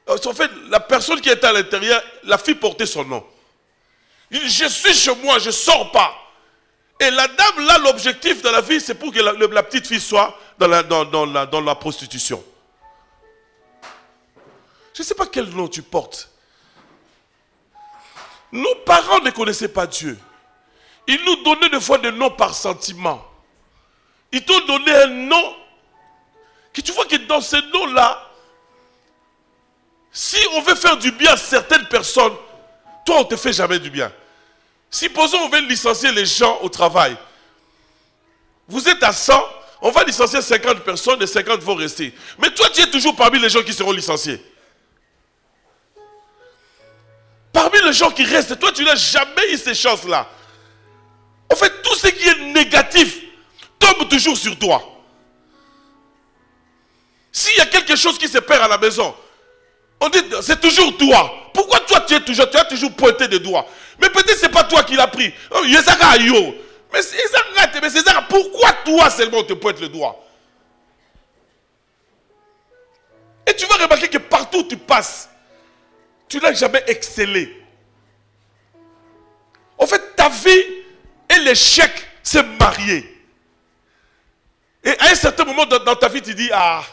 en fait, la personne qui était à l'intérieur, la fille portait son nom. Il dit, je suis chez moi, je ne sors pas. Et la dame, là, l'objectif de la vie, c'est pour que la petite fille soit dans la prostitution. Je ne sais pas quel nom tu portes. Nos parents ne connaissaient pas Dieu. Ils nous donnaient des fois des noms par sentiment. Ils t'ont donné un nom que tu vois que dans ce nom-là, si on veut faire du bien à certaines personnes, toi, on ne te fait jamais du bien. Supposons on veut licencier les gens au travail. Vous êtes à 100, on va licencier 50 personnes et 50 vont rester. Mais toi, tu es toujours parmi les gens qui seront licenciés. Parmi les gens qui restent, toi, tu n'as jamais eu ces chances-là. En fait, tout ce qui est négatif tombe toujours sur toi. S'il y a quelque chose qui se perd à la maison, on dit c'est toujours toi. Pourquoi toi tu as toujours pointé des doigts? Mais peut-être c'est pas toi qui l'as pris. Mais c'est pourquoi toi seulement on te pointe le doigt? Et tu vas remarqué que partout où tu passes, tu n'as jamais excellé. En fait, ta vie et l'échec, c'est marié. Et à un certain moment dans ta vie, tu dis, ah,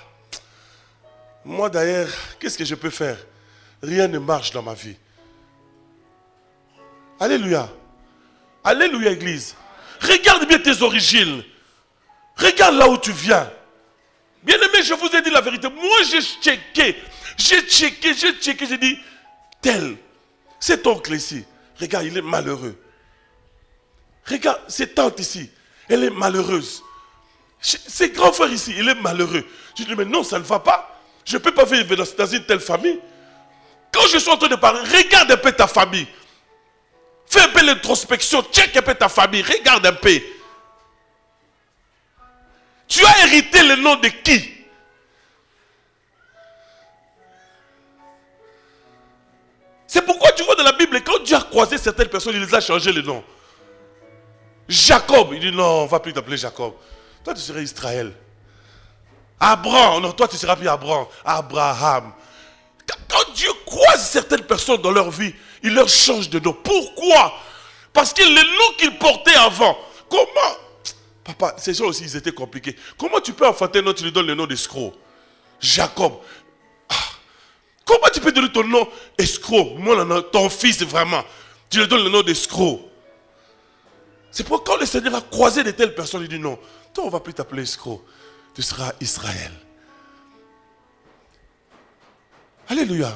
moi d'ailleurs, qu'est-ce que je peux faire? Rien ne marche dans ma vie. Alléluia. Alléluia, Église. Regarde bien tes origines. Regarde là où tu viens. Bien aimé, je vous ai dit la vérité. Moi, j'ai checké, j'ai dit, tel, cet oncle ici, regarde, il est malheureux. Regarde, cette tante ici, elle est malheureuse. Ce grand frère ici, il est malheureux. Je dis, mais non, ça ne va pas. Je ne peux pas vivre dans une telle famille. Quand je suis en train de parler, regarde un peu ta famille. Fais un peu l'introspection, check un peu ta famille, regarde un peu. Tu as hérité le nom de qui? C'est pourquoi tu vois dans la Bible, quand Dieu a croisé certaines personnes, il les a changé le nom. Jacob, il dit non, on ne va plus t'appeler Jacob. Toi, tu serais Israël. Abraham, non, toi, tu seras plus Abraham. Abraham. Quand Dieu croise certaines personnes dans leur vie, il leur change de nom. Pourquoi? Parce que le nom qu'ils portaient avant, comment? Papa, ces gens aussi, ils étaient compliqués. Comment tu peux enfanter un nom, tu lui donnes le nom d'escroc? Jacob. Ah. Comment tu peux donner ton nom escroc? Moi, ton fils, vraiment. Tu lui donnes le nom d'escroc. C'est pourquoi quand le Seigneur a croisé de telles personnes, il dit non, toi, on ne va plus t'appeler escroc. Tu seras Israël. Alléluia.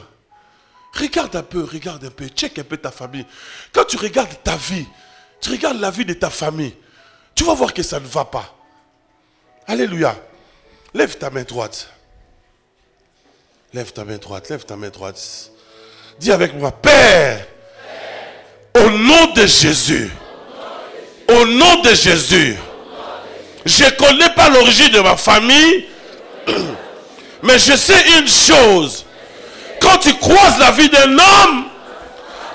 Regarde un peu, check un peu ta famille. Quand tu regardes ta vie, tu regardes la vie de ta famille, tu vas voir que ça ne va pas. Alléluia. Lève ta main droite. Lève ta main droite, lève ta main droite. Dis avec moi, Père, au nom de Jésus, au nom de Jésus, je ne connais pas l'origine de ma famille, mais je sais une chose. Quand tu croises la vie d'un homme,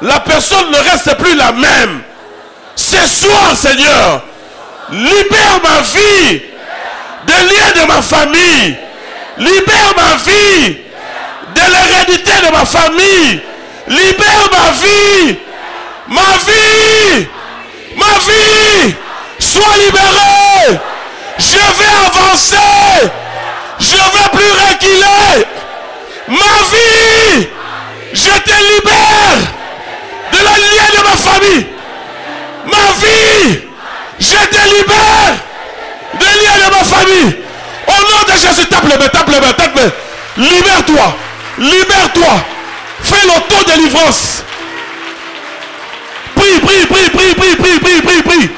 la personne ne reste plus la même. Ce soir, Seigneur, libère ma vie des liens de ma famille. Libère ma vie de l'hérédité de ma famille. Libère ma vie. Ma vie. Ma vie. Sois libérée. Je vais avancer. Je ne vais plus reculer. Ma vie, je te libère de la lien de ma famille. Ma vie, je te libère de lien de ma famille. Au nom de Jésus, tape les mains. Libère-toi, libère-toi. Fais l'auto-délivrance. Prie.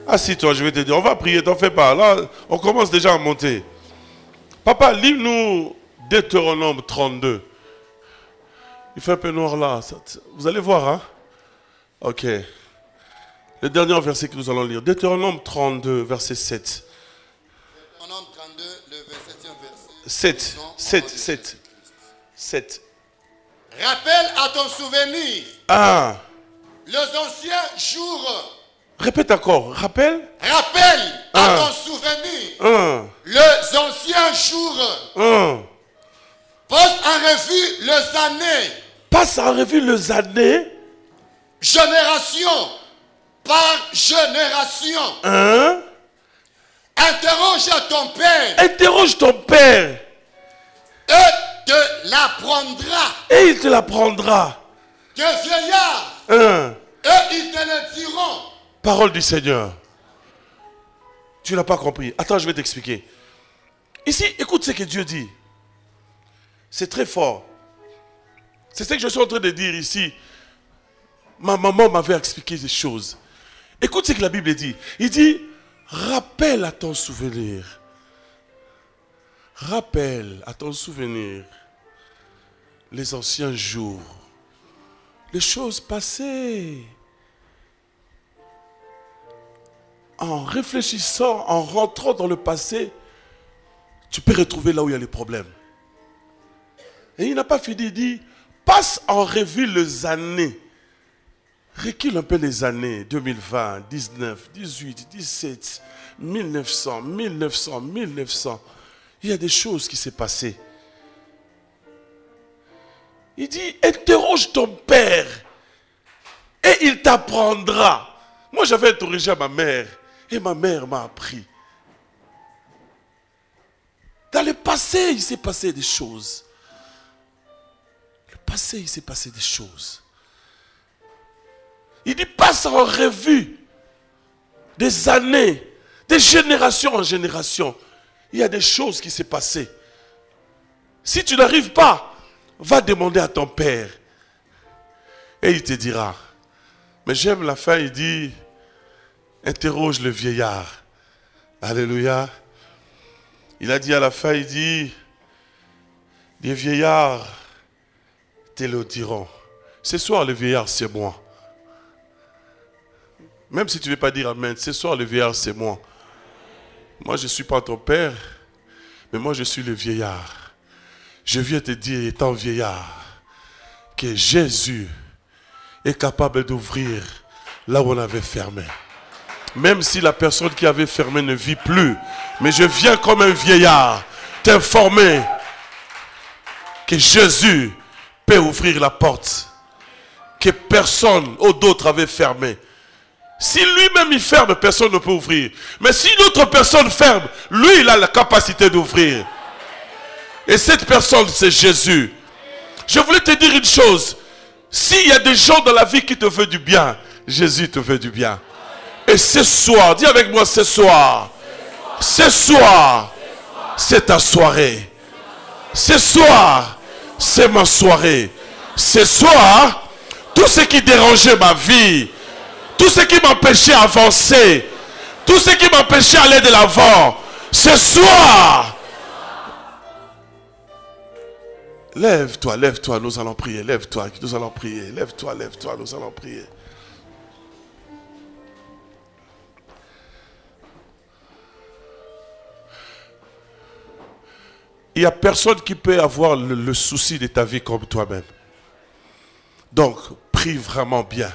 Assis-toi, je vais te dire, on va prier, t'en fais pas. Là, on commence déjà à monter. Papa, lis-nous Deutéronome 32. Il fait un peu noir là. Vous allez voir, hein? Ok. Le dernier verset que nous allons lire. Deutéronome 32, verset 7. Deutéronome 32, le 27e verset. 7. Rappelle à ton souvenir. Ah. Les anciens jours. Répète encore. Rappelle à ton souvenir. Les anciens jours. Passe en revue les années. Passe en revue les années. Génération par génération. Hein? Interroge ton père. Interroge ton père. Et te l'apprendra. Et il te l'apprendra. Tes vieillards. Hein? Et ils te le diront. Parole du Seigneur. Tu n'as pas compris. Attends, je vais t'expliquer. Ici, écoute ce que Dieu dit. C'est très fort. C'est ce que je suis en train de dire ici. Ma maman m'avait expliqué des choses. Écoute ce que la Bible dit. Il dit, rappelle à ton souvenir. Rappelle à ton souvenir les anciens jours. Les choses passées. En réfléchissant, en rentrant dans le passé, tu peux retrouver là où il y a les problèmes. Et il n'a pas fini, il dit, passe en revue les années. Recule un peu les années, 2020, 19, 18, 17, 1900, 1900, 1900. Il y a des choses qui s'est passées. Il dit, interroge ton père et il t'apprendra. Moi, j'avais interrogé ma mère et ma mère m'a appris. Dans le passé, il s'est passé des choses. Le passé, il s'est passé des choses. Il dit, passe en revue des années, des générations en génération. Il y a des choses qui s'est passées. Si tu n'arrives pas, va demander à ton père. Et il te dira. Mais j'aime la fin, il dit, interroge le vieillard. Alléluia. Il a dit à la fin, il dit, les vieillards te le diront. Ce soir, le vieillard, c'est moi. Même si tu ne veux pas dire amen, ce soir, le vieillard, c'est moi. Moi, je ne suis pas ton père, mais moi, je suis le vieillard. Je viens te dire, étant vieillard, que Jésus est capable d'ouvrir là où on avait fermé. Même si la personne qui avait fermé ne vit plus, mais je viens comme un vieillard t'informer que Jésus peut ouvrir la porte que personne ou d'autres avait fermée. Si lui-même il ferme, personne ne peut ouvrir. Mais si une autre personne ferme, lui il a la capacité d'ouvrir. Et cette personne c'est Jésus. Je voulais te dire une chose. S'il y a des gens dans la vie qui te veulent du bien, Jésus te veut du bien. Et ce soir, dis avec moi ce soir, c'est ta soirée. Ce soir, c'est ma soirée. Ce soir, tout ce qui dérangeait ma vie, tout ce qui m'empêchait d'avancer, tout ce qui m'empêchait d'aller de l'avant, ce soir, lève-toi, lève-toi, nous allons prier, lève-toi, nous allons prier, lève-toi, lève-toi, nous allons prier. Il n'y a personne qui peut avoir le souci de ta vie comme toi-même. Donc, prie vraiment bien.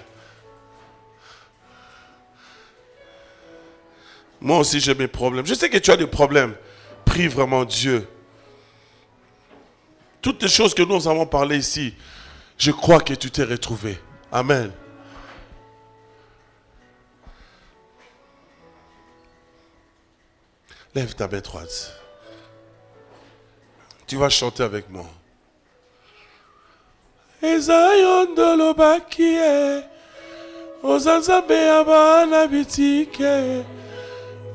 Moi aussi, j'ai mes problèmes. Je sais que tu as des problèmes. Prie vraiment Dieu. Toutes les choses que nous avons parlé ici, je crois que tu t'es retrouvé. Amen. Lève ta main droite. Tu vas chanter avec moi. Ezayondolo bakie, ozanzabe abana bitike,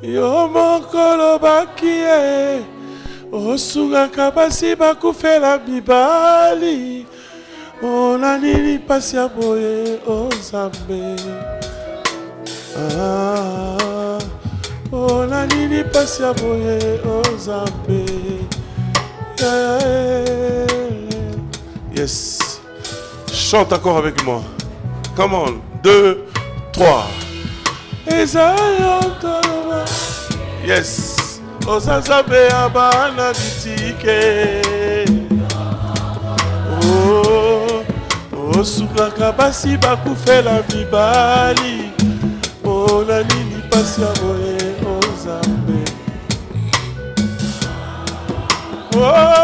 yo mokolo bakie, osunga kabasi bakufela bibali, onanini pasi aboye ozambe. Onanini pasi aboye ozambe. Yes. Chante encore avec moi. Come on. 2, 3. Yes. Osazabe abana bitike. Oh. Osuka kabasi bakufela bibali. Ona nini pasi aboye ozambe. Oh.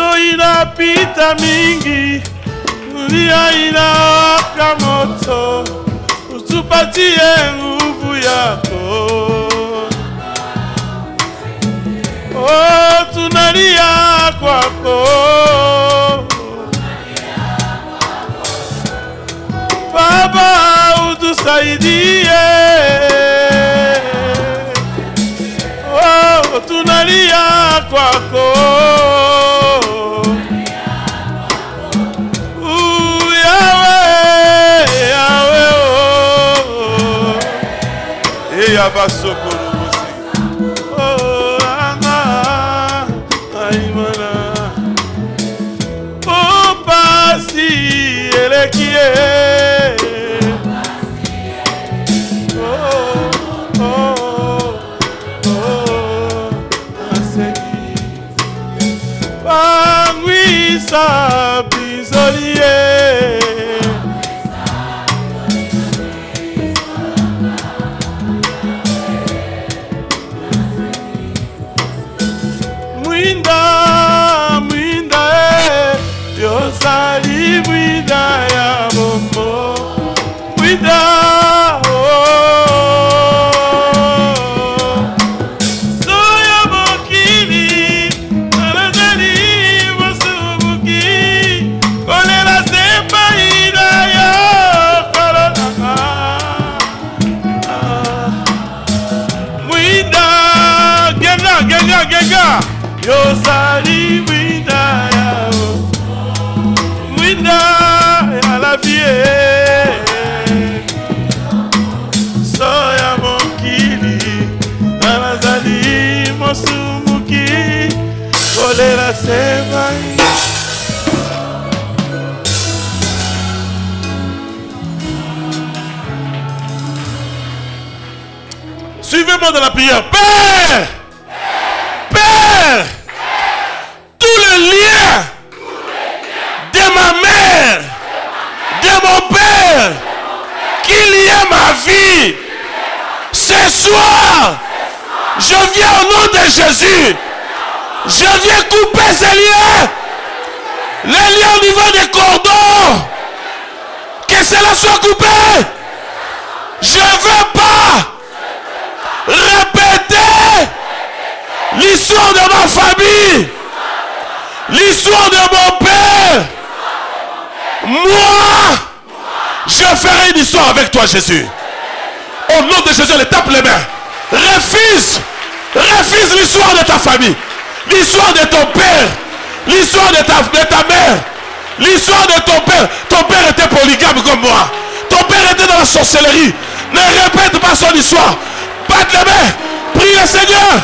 Mambo inapita mingi, dunia inawaka moto, utupatie nguvu yako. Oh, tunalia kwako Baba, utusaidie. Oh, tunalia kwako Yahweh, Yahweh, oh, Yabasoko. Yosali mwinda yao, mwinda ya la vie, soya mokili, anazali mosumuki, kolela sevai. Suivez-moi dans la prière. Père! Père! Tous les liens de ma mère, de mon père, qui liaient ma vie, ce soir, je viens au nom de Jésus. Je viens couper ces liens. Les liens au niveau des cordons. Que cela soit coupé. Je ne veux pas répéter l'histoire de ma famille, l'histoire de mon père. Moi, je ferai une histoire avec toi, Jésus. Au nom de Jésus, tape les mains. Refuse l'histoire de ta famille, l'histoire de ton père, l'histoire de ta mère, l'histoire de ton père. Ton père était polygame comme moi. Ton père était dans la sorcellerie. Ne répète pas son histoire. Batte les mains. Prie le Seigneur.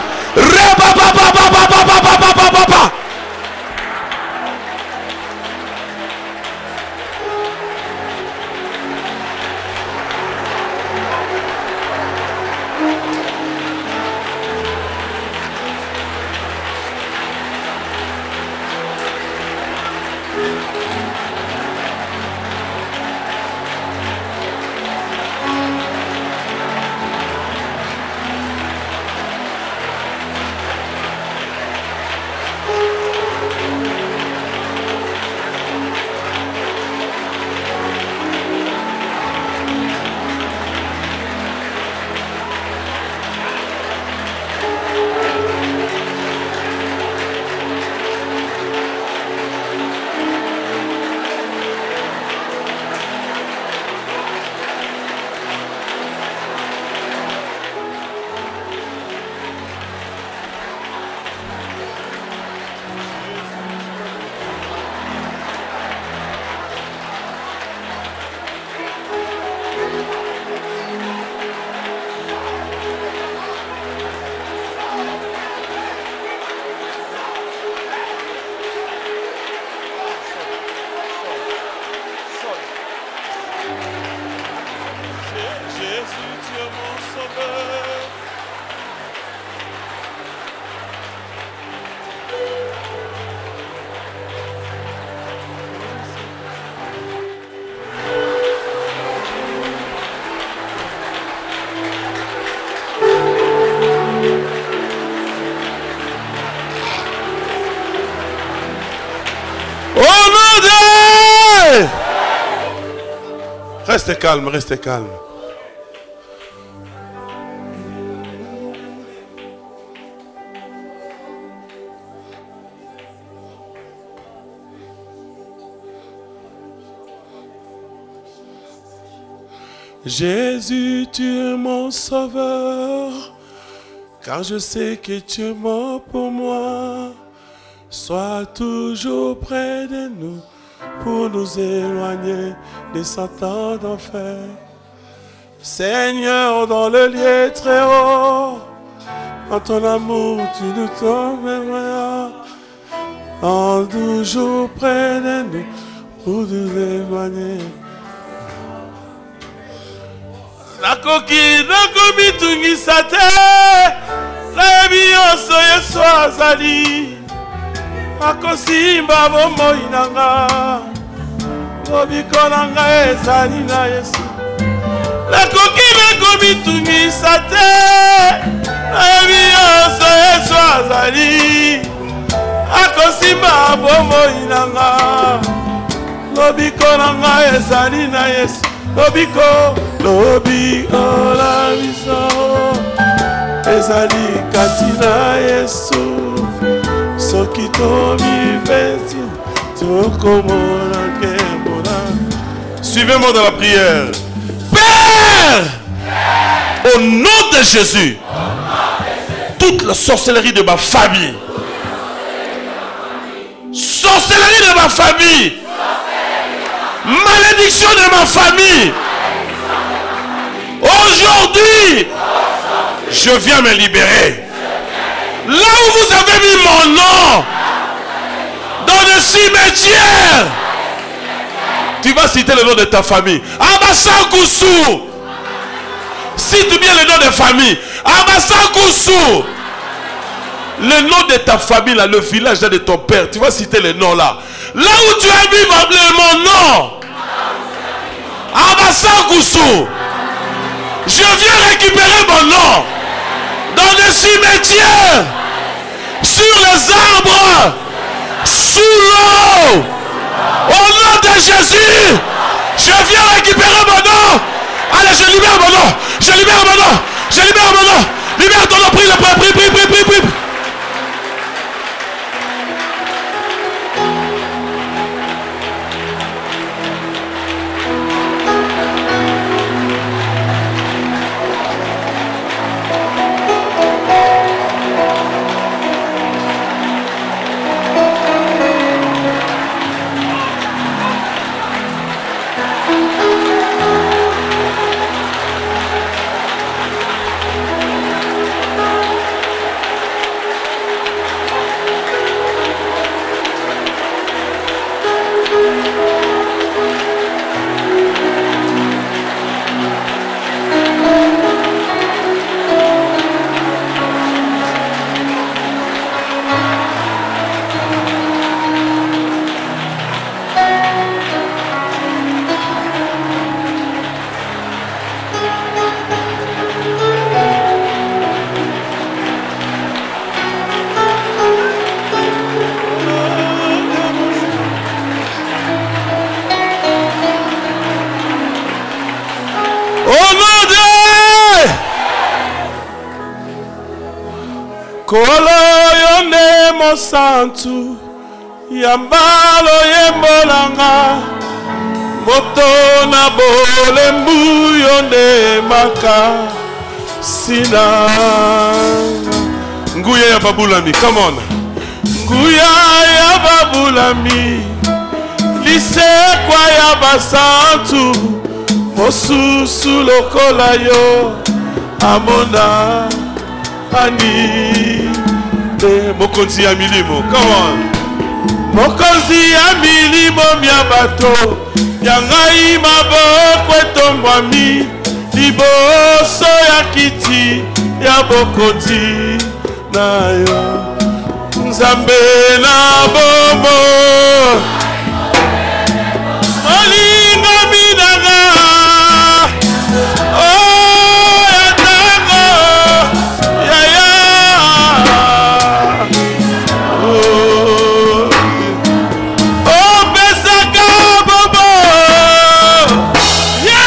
Restez calme, restez calme. Jésus, tu es mon sauveur, car je sais que tu es mort pour moi. Sois toujours près de nous pour nous éloigner des Satan d'enfer. Seigneur, dans le lieu très haut, en ton amour, tu nous tomberas. En toujours près de nous pour nous éloigner. Nakoki nakomitungisa te nayebi nyonso Yesu azali akosimba bomoi nanga lobiko nanga ezali na Yesu. Nakoki nakomitungisa te nayebi nyonso Yesu azali akosimba bomoi nanga lobiko nanga ezali na Yesu. Lobiko, lobiko la viso ezali katina Yesu soki tomi pesi tokomona kemona. Suivez-moi dans la prière. Père, au nom de Jésus, toute la sorcellerie de ma famille, sorcellerie de ma famille, malédiction de ma famille, aujourd'hui, je viens me libérer. Là où vous avez mis mon nom, dans le cimetière, tu vas citer le nom de ta famille. Abasakousou. Cite bien le nom de famille. Abasakousou. Le nom de ta famille, là, le village là, de ton père, tu vas citer le nom là. Là où tu as mis mon nom, Abasakousou. Je viens récupérer mon nom dans le cimetière, sur les arbres, sous l'eau. Au nom de Jésus, je viens récupérer mon nom. Allez, je libère mon nom. Je libère mon nom. Je libère mon nom. Libère ton nom. Prie, prie, prie, prie, prie, prie. Kolo yone mosantu yambalo yembolanga moto na bolembu yone maka sina nguya ya babulami. Come on. Nguya ya babulami lisekwa ya basantu mosusu lokola yo amona ani de mokonzi ya milimo. Come on. Mokonzi ya milimo mya bato yangai maboko etombwami liboso ya kiti ya bokonzi na yo nzambe na bomo olinga minanga Yeah!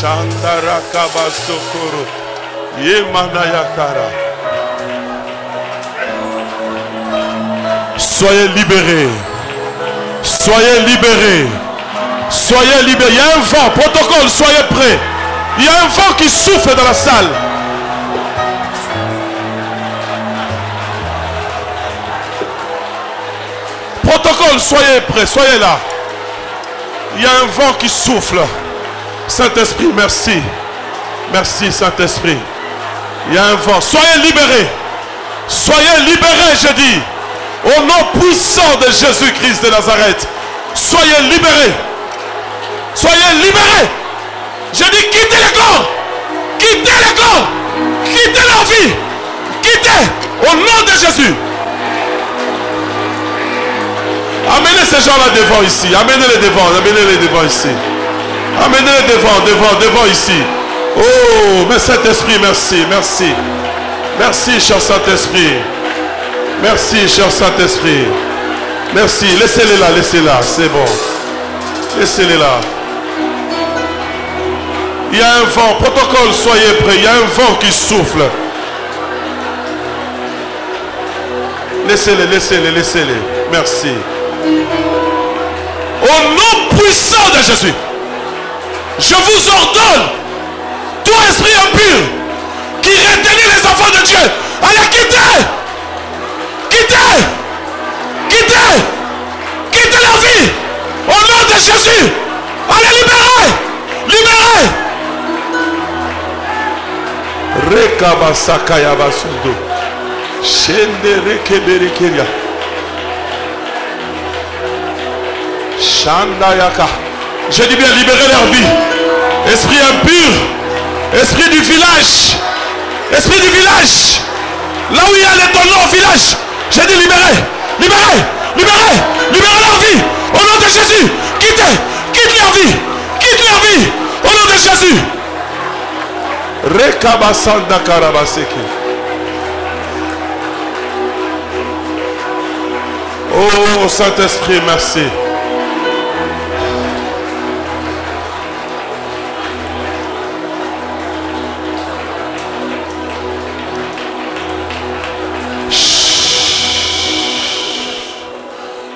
Shandara Kabasokoro. Yemanayakara. Soyez libérés. Soyez libérés. Soyez libérés. Il y a un vent. Protocole, soyez prêts. Il y a un vent qui souffle dans la salle. Protocole, soyez prêts. Soyez là. Il y a un vent qui souffle. Saint-Esprit, merci. Merci, Saint-Esprit. Il y a un vent. Soyez libérés. Soyez libérés, je dis. Au nom puissant de Jésus-Christ de Nazareth. Soyez libérés. Soyez libérés. Je dis quittez les corps. Quittez les corps. Quittez leur vie. Quittez. Au nom de Jésus. Amenez ces gens-là devant ici. Amenez-les devant. Amenez-les devant ici. Amenez-les devant ici. Oh, mais Saint-Esprit, merci, merci. Merci, cher Saint-Esprit. Merci, cher Saint-Esprit. Merci. Laissez-les là, c'est bon. Laissez-les là. Il y a un vent. Protocole, soyez prêts. Il y a un vent qui souffle. Laissez-les, laissez-les, laissez-les. Merci. Au nom puissant de Jésus, je vous ordonne, tout esprit impur qui retenait les enfants de Dieu, allez quitter. Quittez. Quittez. Quittez leur vie. Au nom de Jésus. Allez libérer. Libérer. Rekabasakaya basundo. Shendere keberekeria. Shandayaka. Je dis bien libérer leur vie. Esprit impur. Esprit du village. Esprit du village. Là où il y a les tonneaux au village. J'ai dit libérer. Libérer. Libérer. Libérer leur vie. Au nom de Jésus. Quittez. Quitte leur vie. Quitte leur vie. Au nom de Jésus. Rekabasanda karabaseki. Oh Saint-Esprit, merci.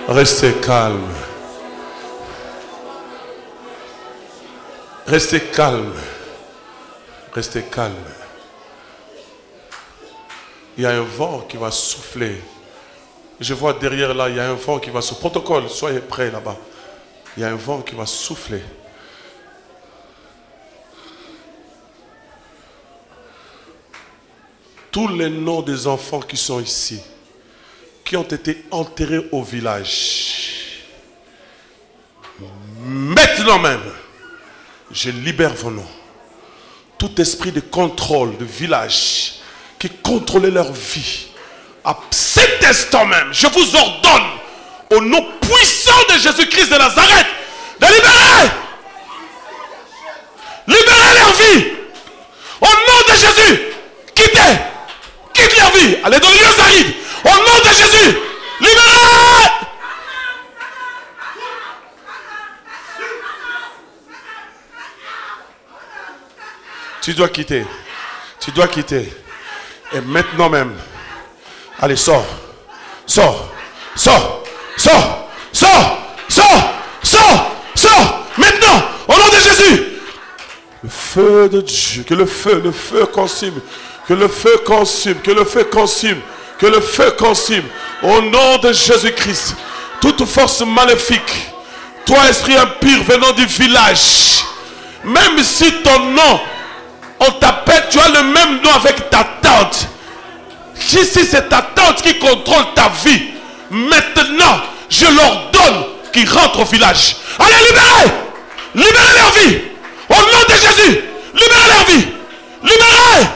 Restez calme. Restez calme. Restez calme. Il y a un vent qui va souffler. Je vois derrière là, il y a un vent qui va souffler. Protocole, soyez prêts là-bas. Il y a un vent qui va souffler. Tous les noms des enfants qui sont ici, qui ont été enterrés au village, maintenant même, je libère vos noms. Tout esprit de contrôle de village qui contrôlait leur vie, à cet instant même, je vous ordonne, au nom puissant de Jésus-Christ de Nazareth, de libérer. Libérer leur vie. Au nom de Jésus, quittez. Quitte leur vie. Allez dans les lieux arides. Au nom de Jésus, libérez. Tu dois quitter. Tu dois quitter. Et maintenant même. Allez, sors. Sors. Sors. Sors. Sors. Sors. Sors. Sors. Maintenant, au nom de Jésus. Le feu de Dieu. Que le feu consume. Que le feu consume. Que le feu consume. Que le feu consume. Au nom de Jésus-Christ. Toute force maléfique. Toi, esprit impur venant du village. Même si ton nom, on t'appelle, tu as le même nom avec ta tante. Si c'est ta tante qui contrôle ta vie, maintenant, je leur donne qu'ils rentrent au village. Allez, libérez! Libérez leur vie! Au nom de Jésus! Libérez leur vie! Libérez!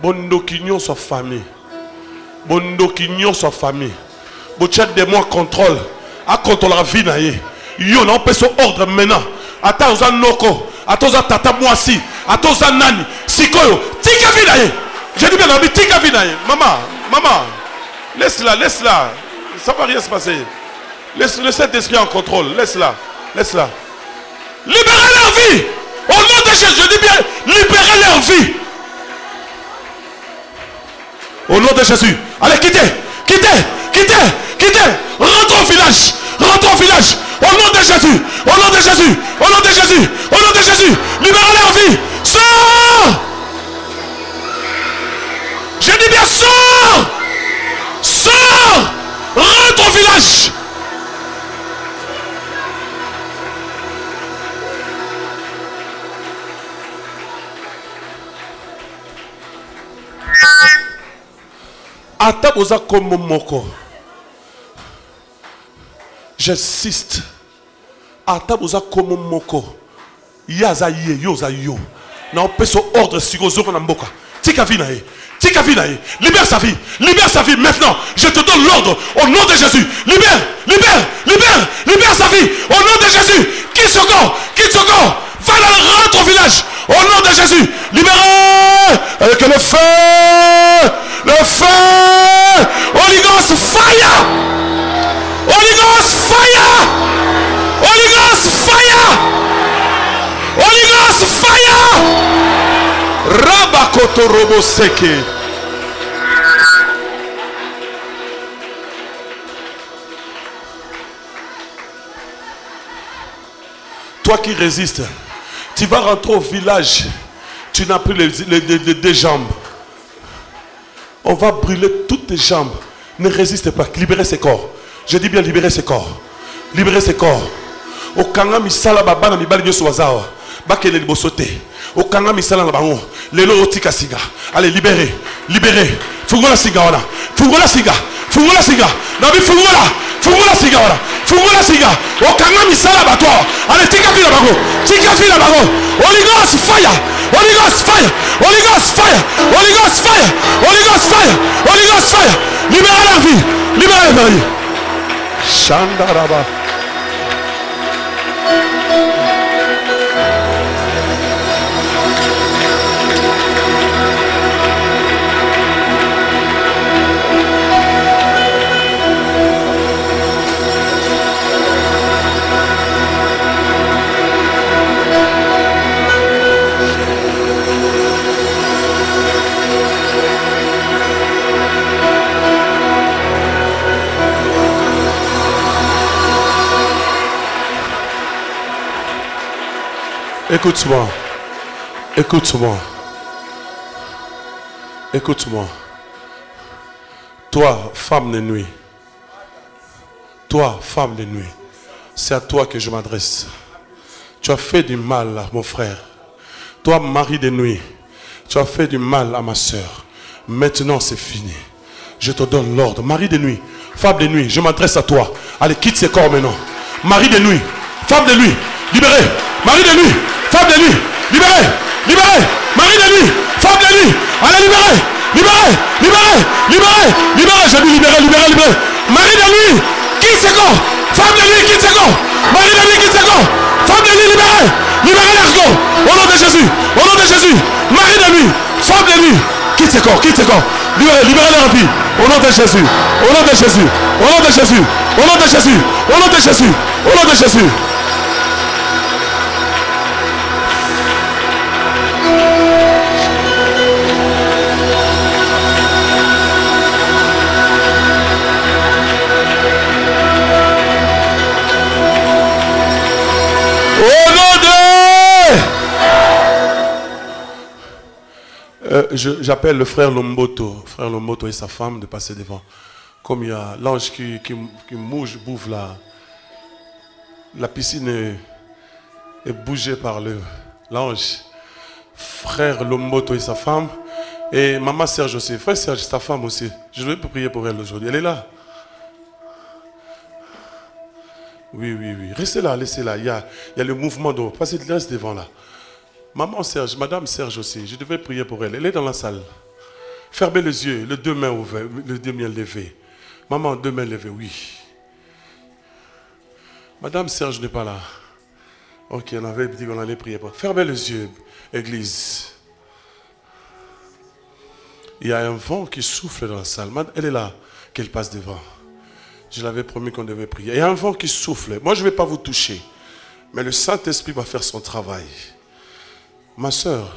Bondoquignon soit famille. Bondoquignon soit famille. Bochat de moi contrôle. A contrôle la vie naïe. Yo on peut son ordre maintenant. Attends aux noko. Attends aux tata moi si. Attends aux nani. Sikoyo. Tika vie naïe. J'ai dit bien la vie. Tika vie naïe. Maman. Laisse-la. Ça va rien se passer. Laisse le Saint-Esprit en contrôle. Laisse-la. Libérez leur vie. Au nom de Jésus. Je dis bien. Libérez leur vie. Au nom de Jésus. Allez, quittez. Rentre au village. Au nom de Jésus. Libérez leur vie. Sors. Je dis bien sors. Rentre au village. Ataboza comme moko. J'insiste. Ataboza comme moko. Yaza yo. Na opeso ordre sigozo na mboka. Tika vinae. Libère sa vie maintenant. Je te donne l'ordre au nom de Jésus. Libère sa vie au nom de Jésus. Kitsoko. Va rentre au village au nom de Jésus. Libérez avec le feu. Holy Ghost fire. Rabakoto robo seke. Toi qui résistes, tu vas rentrer au village. Tu n'as plus les jambes. On va brûler toutes tes jambes. Ne résiste pas. Libérez ses corps. Je dis bien libérer ses corps. Au kanga misala babana mibali nyoso wazawa. Bakele libosote. Au kanga misala na bango. Lelo otika siga. Allez, libérez. Fungola siga wana. Fungola siga. Nabi fungola siga wana. Au kanga misala batwa. Allez, tika fila bango. Holy Ghost fire. Libérez la vie. Shandaraba. Écoute-moi. Toi, femme de nuit. C'est à toi que je m'adresse. Tu as fait du mal à mon frère. Toi, mari de nuit. Tu as fait du mal à ma soeur. Maintenant, c'est fini. Je te donne l'ordre. Mari de nuit, femme de nuit, je m'adresse à toi. Allez, quitte ces corps maintenant. Mari de nuit, femme de nuit, libérez. Mari de nuit, femme de nuit, libérez. Mari de nuit, femme de nuit. Allez, libérez. Je dis libérez. Mari de nuit, quitte ces corps. Femme de nuit, quitte ces corps. Mari de nuit, quitte ces corps. Femme de nuit, libérez. Libérez l'argot. Au nom de Jésus. Mari de nuit, femme de nuit, quitte ces corps. Libérez leur vie. Au nom de Jésus. J'appelle le frère Lomboto et sa femme de passer devant. Comme il y a l'ange qui bouffe la piscine est bougée par l'ange. Frère Lomboto et sa femme. Et maman Serge aussi. Frère Serge, sa femme aussi. Je vais prier pour elle aujourd'hui. Elle est là. Oui. Restez là, laissez-la. Il y a le mouvement d'eau. Passez, reste devant là. Maman Serge, Madame Serge aussi. Je devais prier pour elle. Elle est dans la salle. Fermez les yeux, les deux mains ouvertes, les deux mains levées. Maman, deux mains levées, oui. Madame Serge n'est pas là. Ok, on avait dit qu'on allait prier. Fermez les yeux, église. Il y a un vent qui souffle dans la salle. Elle est là, qu'elle passe devant. Je l'avais promis qu'on devait prier. Il y a un vent qui souffle. Moi, je ne vais pas vous toucher. Mais le Saint-Esprit va faire son travail. Ma soeur,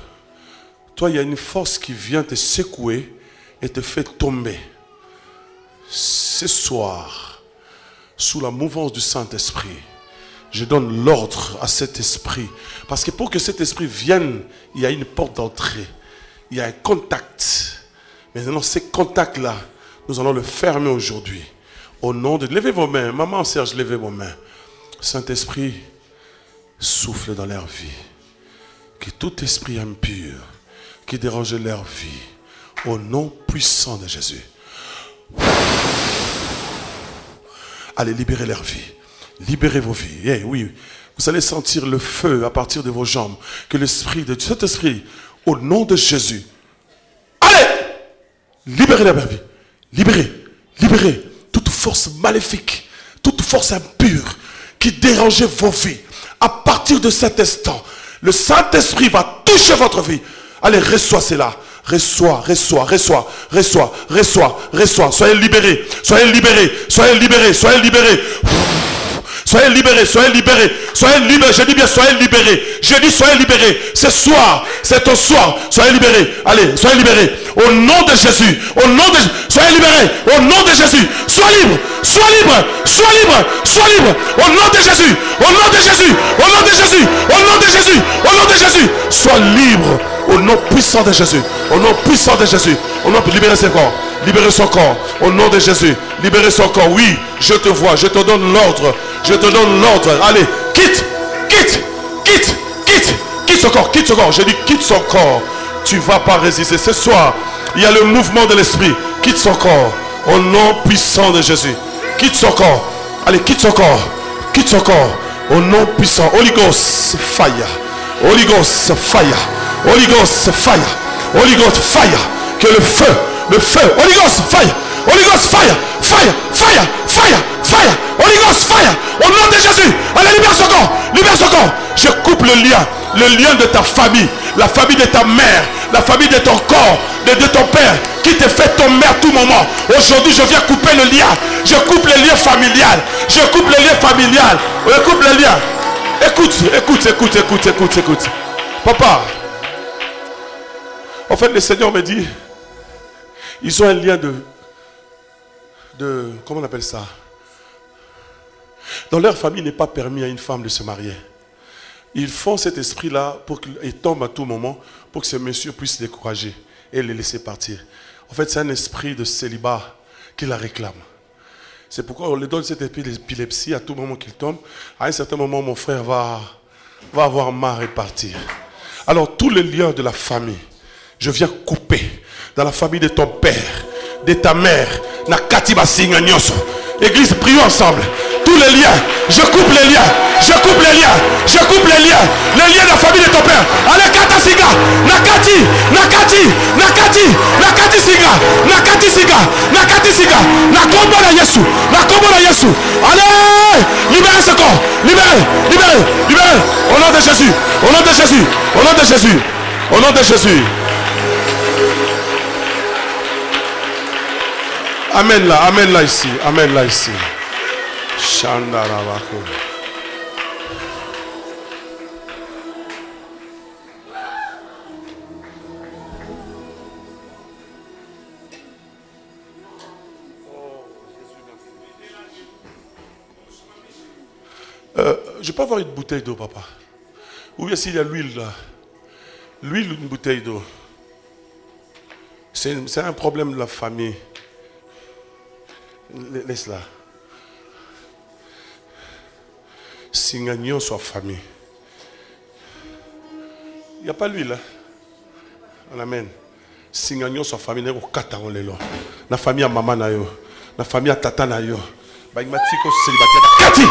toi, il y a une force qui vient te secouer et te fait tomber. Ce soir, sous la mouvance du Saint-Esprit, je donne l'ordre à cet esprit. Parce que pour que cet esprit vienne, il y a une porte d'entrée. Il y a un contact. Maintenant, ce contact-là, nous allons le fermer aujourd'hui. Au nom de... Levez vos mains. Maman Serge, levez vos mains. Saint-Esprit, souffle dans leur vie. Que tout esprit impur qui dérange leur vie, au nom puissant de Jésus. Allez, libérez leur vie. Libérez vos vies. Hey, oui, vous allez sentir le feu à partir de vos jambes. Que l'esprit de cet esprit, au nom de Jésus, allez, libérez leur vie. Libérez, libérez toute force maléfique, toute force impure qui dérangeait vos vies. À partir de cet instant, le Saint-Esprit va toucher votre vie. Allez, reçois cela. Reçois, reçois, reçois, reçois, reçois, reçois. Soyez libérés, soyez libérés, soyez libérés, soyez libérés. Soyez libérés, soyez libérés, soyez libérés. Je dis bien soyez libérés. Je dis soyez libérés. Ce soir, c'est ton soir. Soyez libérés. Allez, soyez libérés. Au nom de Jésus. Au nom de soyez libérés. Au nom de Jésus. Sois libre. Sois libre. Sois libre. Sois libre. Au nom de Jésus. Au nom de Jésus. Au nom de Jésus. Au nom de Jésus. Au nom de Jésus. Sois libre. Au nom puissant de Jésus. Au nom puissant de Jésus. Au nom libérez son corps. Libérez son corps. Au nom de Jésus. Libérez son corps. Oui, je te vois. Je te donne l'ordre. Je te donne l'ordre. Allez, quitte. Quitte. Quitte. Quitte. Quitte son corps. Quitte son corps. Je dis quitte son corps. Tu ne vas pas résister. Ce soir, il y a le mouvement de l'esprit. Quitte son corps. Au nom puissant de Jésus. Quitte son corps. Allez, quitte son corps. Quitte son corps. Au nom puissant. Holy Ghost, fire. Holy Ghost, fire. Holy Ghost, fire. Holy Ghost, fire. Que le feu. Holy Ghost, fire. Holy Ghost, fire. Fire. Fire. Fire. Fire. Holy Ghost, fire. Au nom de Jésus. Allez, libère son corps. Libère son corps. Je coupe le lien de ta famille, la famille de ta mère, la famille de ton corps, de ton père, qui te fait tomber à tout moment. Aujourd'hui, je viens couper le lien. Je coupe le lien familial. Je coupe le lien familial. Je coupe le lien. Écoute. Papa, en fait, le Seigneur me dit, ils ont un lien de comment on appelle ça? Dans leur famille, il n'est pas permis à une femme de se marier. Ils font cet esprit-là pour qu'il tombe à tout moment, pour que ce monsieur puisse se décourager et le laisser partir. En fait, c'est un esprit de célibat qui la réclame. C'est pourquoi on lui donne cette épilepsie à tout moment qu'il tombe. À un certain moment, mon frère va avoir marre et partir. Alors, tous les liens de la famille, je viens couper. Dans la famille de ton père, de ta mère, Nakati Basinga Nyoso. Église, prions ensemble. Tous les liens, je coupe les liens. Je coupe les liens. Je coupe les liens. Les liens de la famille de ton père. Allez, Kata Singa. Nakati. Nakati Singa. Nakombo na Yesu. Allez, libérez ce corps. Libérez. Au nom de Jésus. Au nom de Jésus. Amen là ici. Shandarabako. Je peux avoir une bouteille d'eau, papa? Ou bien s'il y a l'huile là? L'huile ou une bouteille d'eau? C'est un problème de la famille. Laisse-la. Singagnon soit famille. Il n'y a pas l'huile là. On amène. Singagnon soit famille. La famille à maman na yo. La famille à tata na yo. Baïmatiko célibataire. Kati!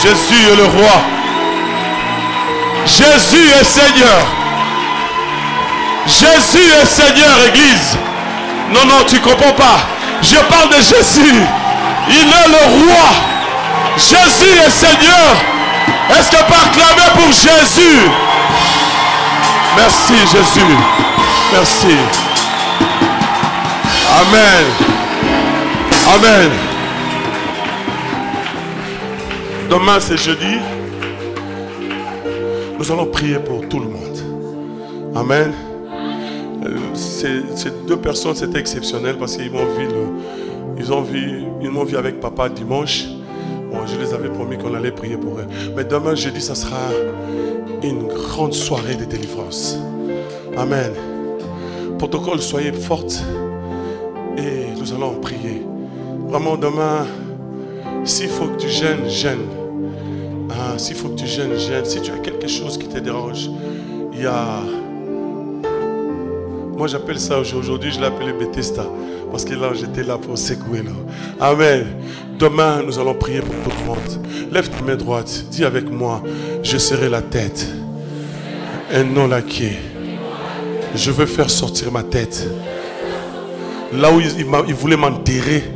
Jésus est le roi. Jésus est Seigneur. Jésus est Seigneur, Église. Non, non, tu ne comprends pas. Je parle de Jésus. Il est le roi. Jésus est Seigneur. Est-ce que pas acclamer pour Jésus? Merci Jésus. Merci. Amen. Amen. Demain c'est jeudi. Nous allons prier pour tout le monde. Amen. Ces deux personnes, c'était exceptionnel parce qu'ils m'ont vu, ils m'ont vu avec papa dimanche. Bon, je les avais promis qu'on allait prier pour eux. Mais demain, jeudi, ça sera une grande soirée de délivrance. Amen. Protocole, soyez fortes et nous allons prier. Vraiment, demain, s'il faut que tu gênes, gêne. Ah, s'il faut que tu gênes, gêne. Si tu as quelque chose qui te dérange, il y a... Moi j'appelle ça aujourd'hui, je l'ai appelé Bethesda. Parce que là j'étais là pour secouer là. Amen. Demain nous allons prier pour tout le monde. Lève ta main droite, dis avec moi, je serai la tête et non la queue. Je veux faire sortir ma tête. Là où il voulait m'enterrer,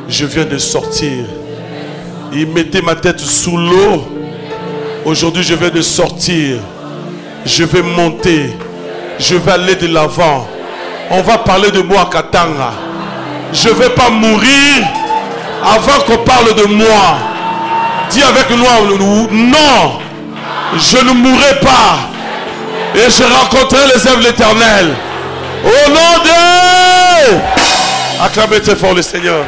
je viens de sortir. Il mettait ma tête sous l'eau. Aujourd'hui je viens de sortir. Je vais monter. Je vais aller de l'avant. On va parler de moi à Katanga. Je ne vais pas mourir avant qu'on parle de moi. Dis avec moi, non, je ne mourrai pas. Et je rencontrerai les œuvres de l'Éternel. Au nom de... Acclamez très fort le Seigneur.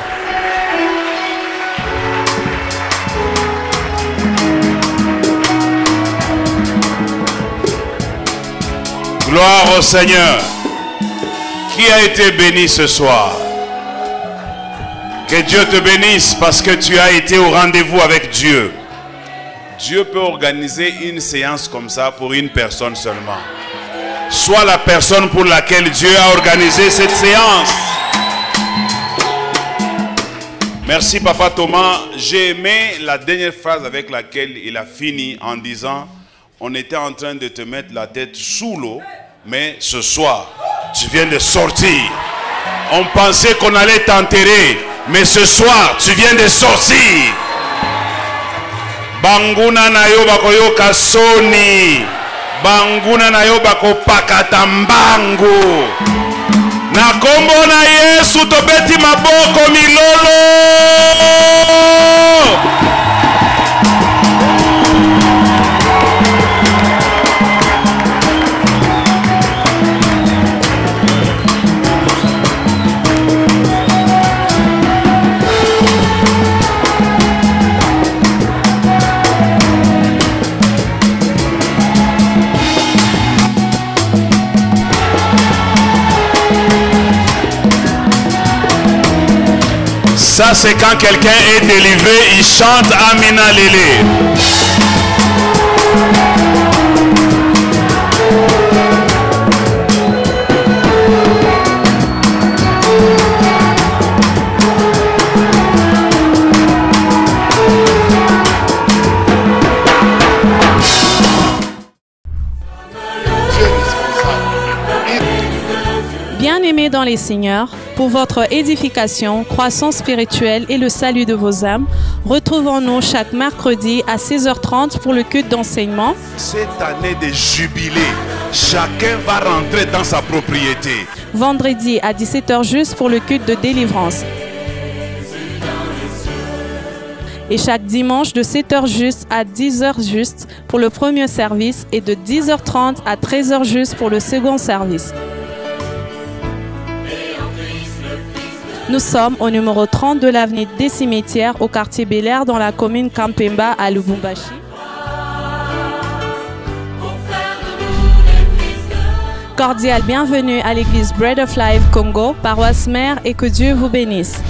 Gloire au Seigneur. Qui a été béni ce soir? Que Dieu te bénisse parce que tu as été au rendez-vous avec Dieu. Dieu peut organiser une séance comme ça pour une personne seulement. Sois la personne pour laquelle Dieu a organisé cette séance. Merci Papa Thomas. J'ai aimé la dernière phrase avec laquelle il a fini en disant: on était en train de te mettre la tête sous l'eau, mais ce soir, tu viens de sortir. On pensait qu'on allait t'enterrer, mais ce soir, tu viens de sortir. Banguna na yo bako yo kasoni. Banguna na yo bako pakata mbangu. Na kombo na Yesu tobeti maboko milolo. Ça, c'est quand quelqu'un est délivré, il chante Amina Lélé. Bien-aimés dans les Seigneurs, pour votre édification, croissance spirituelle et le salut de vos âmes, retrouvons-nous chaque mercredi à 16h30 pour le culte d'enseignement. Cette année de jubilé, chacun va rentrer dans sa propriété. Vendredi à 17h juste pour le culte de délivrance. Et chaque dimanche de 7h juste à 10h juste pour le premier service et de 10h30 à 13h juste pour le second service. Nous sommes au numéro 30 de l'avenue des Cimetières au quartier Bel-Air dans la commune Kampemba à Lubumbashi. Cordial bienvenue à l'église Bread of Life Congo, paroisse mère, et que Dieu vous bénisse.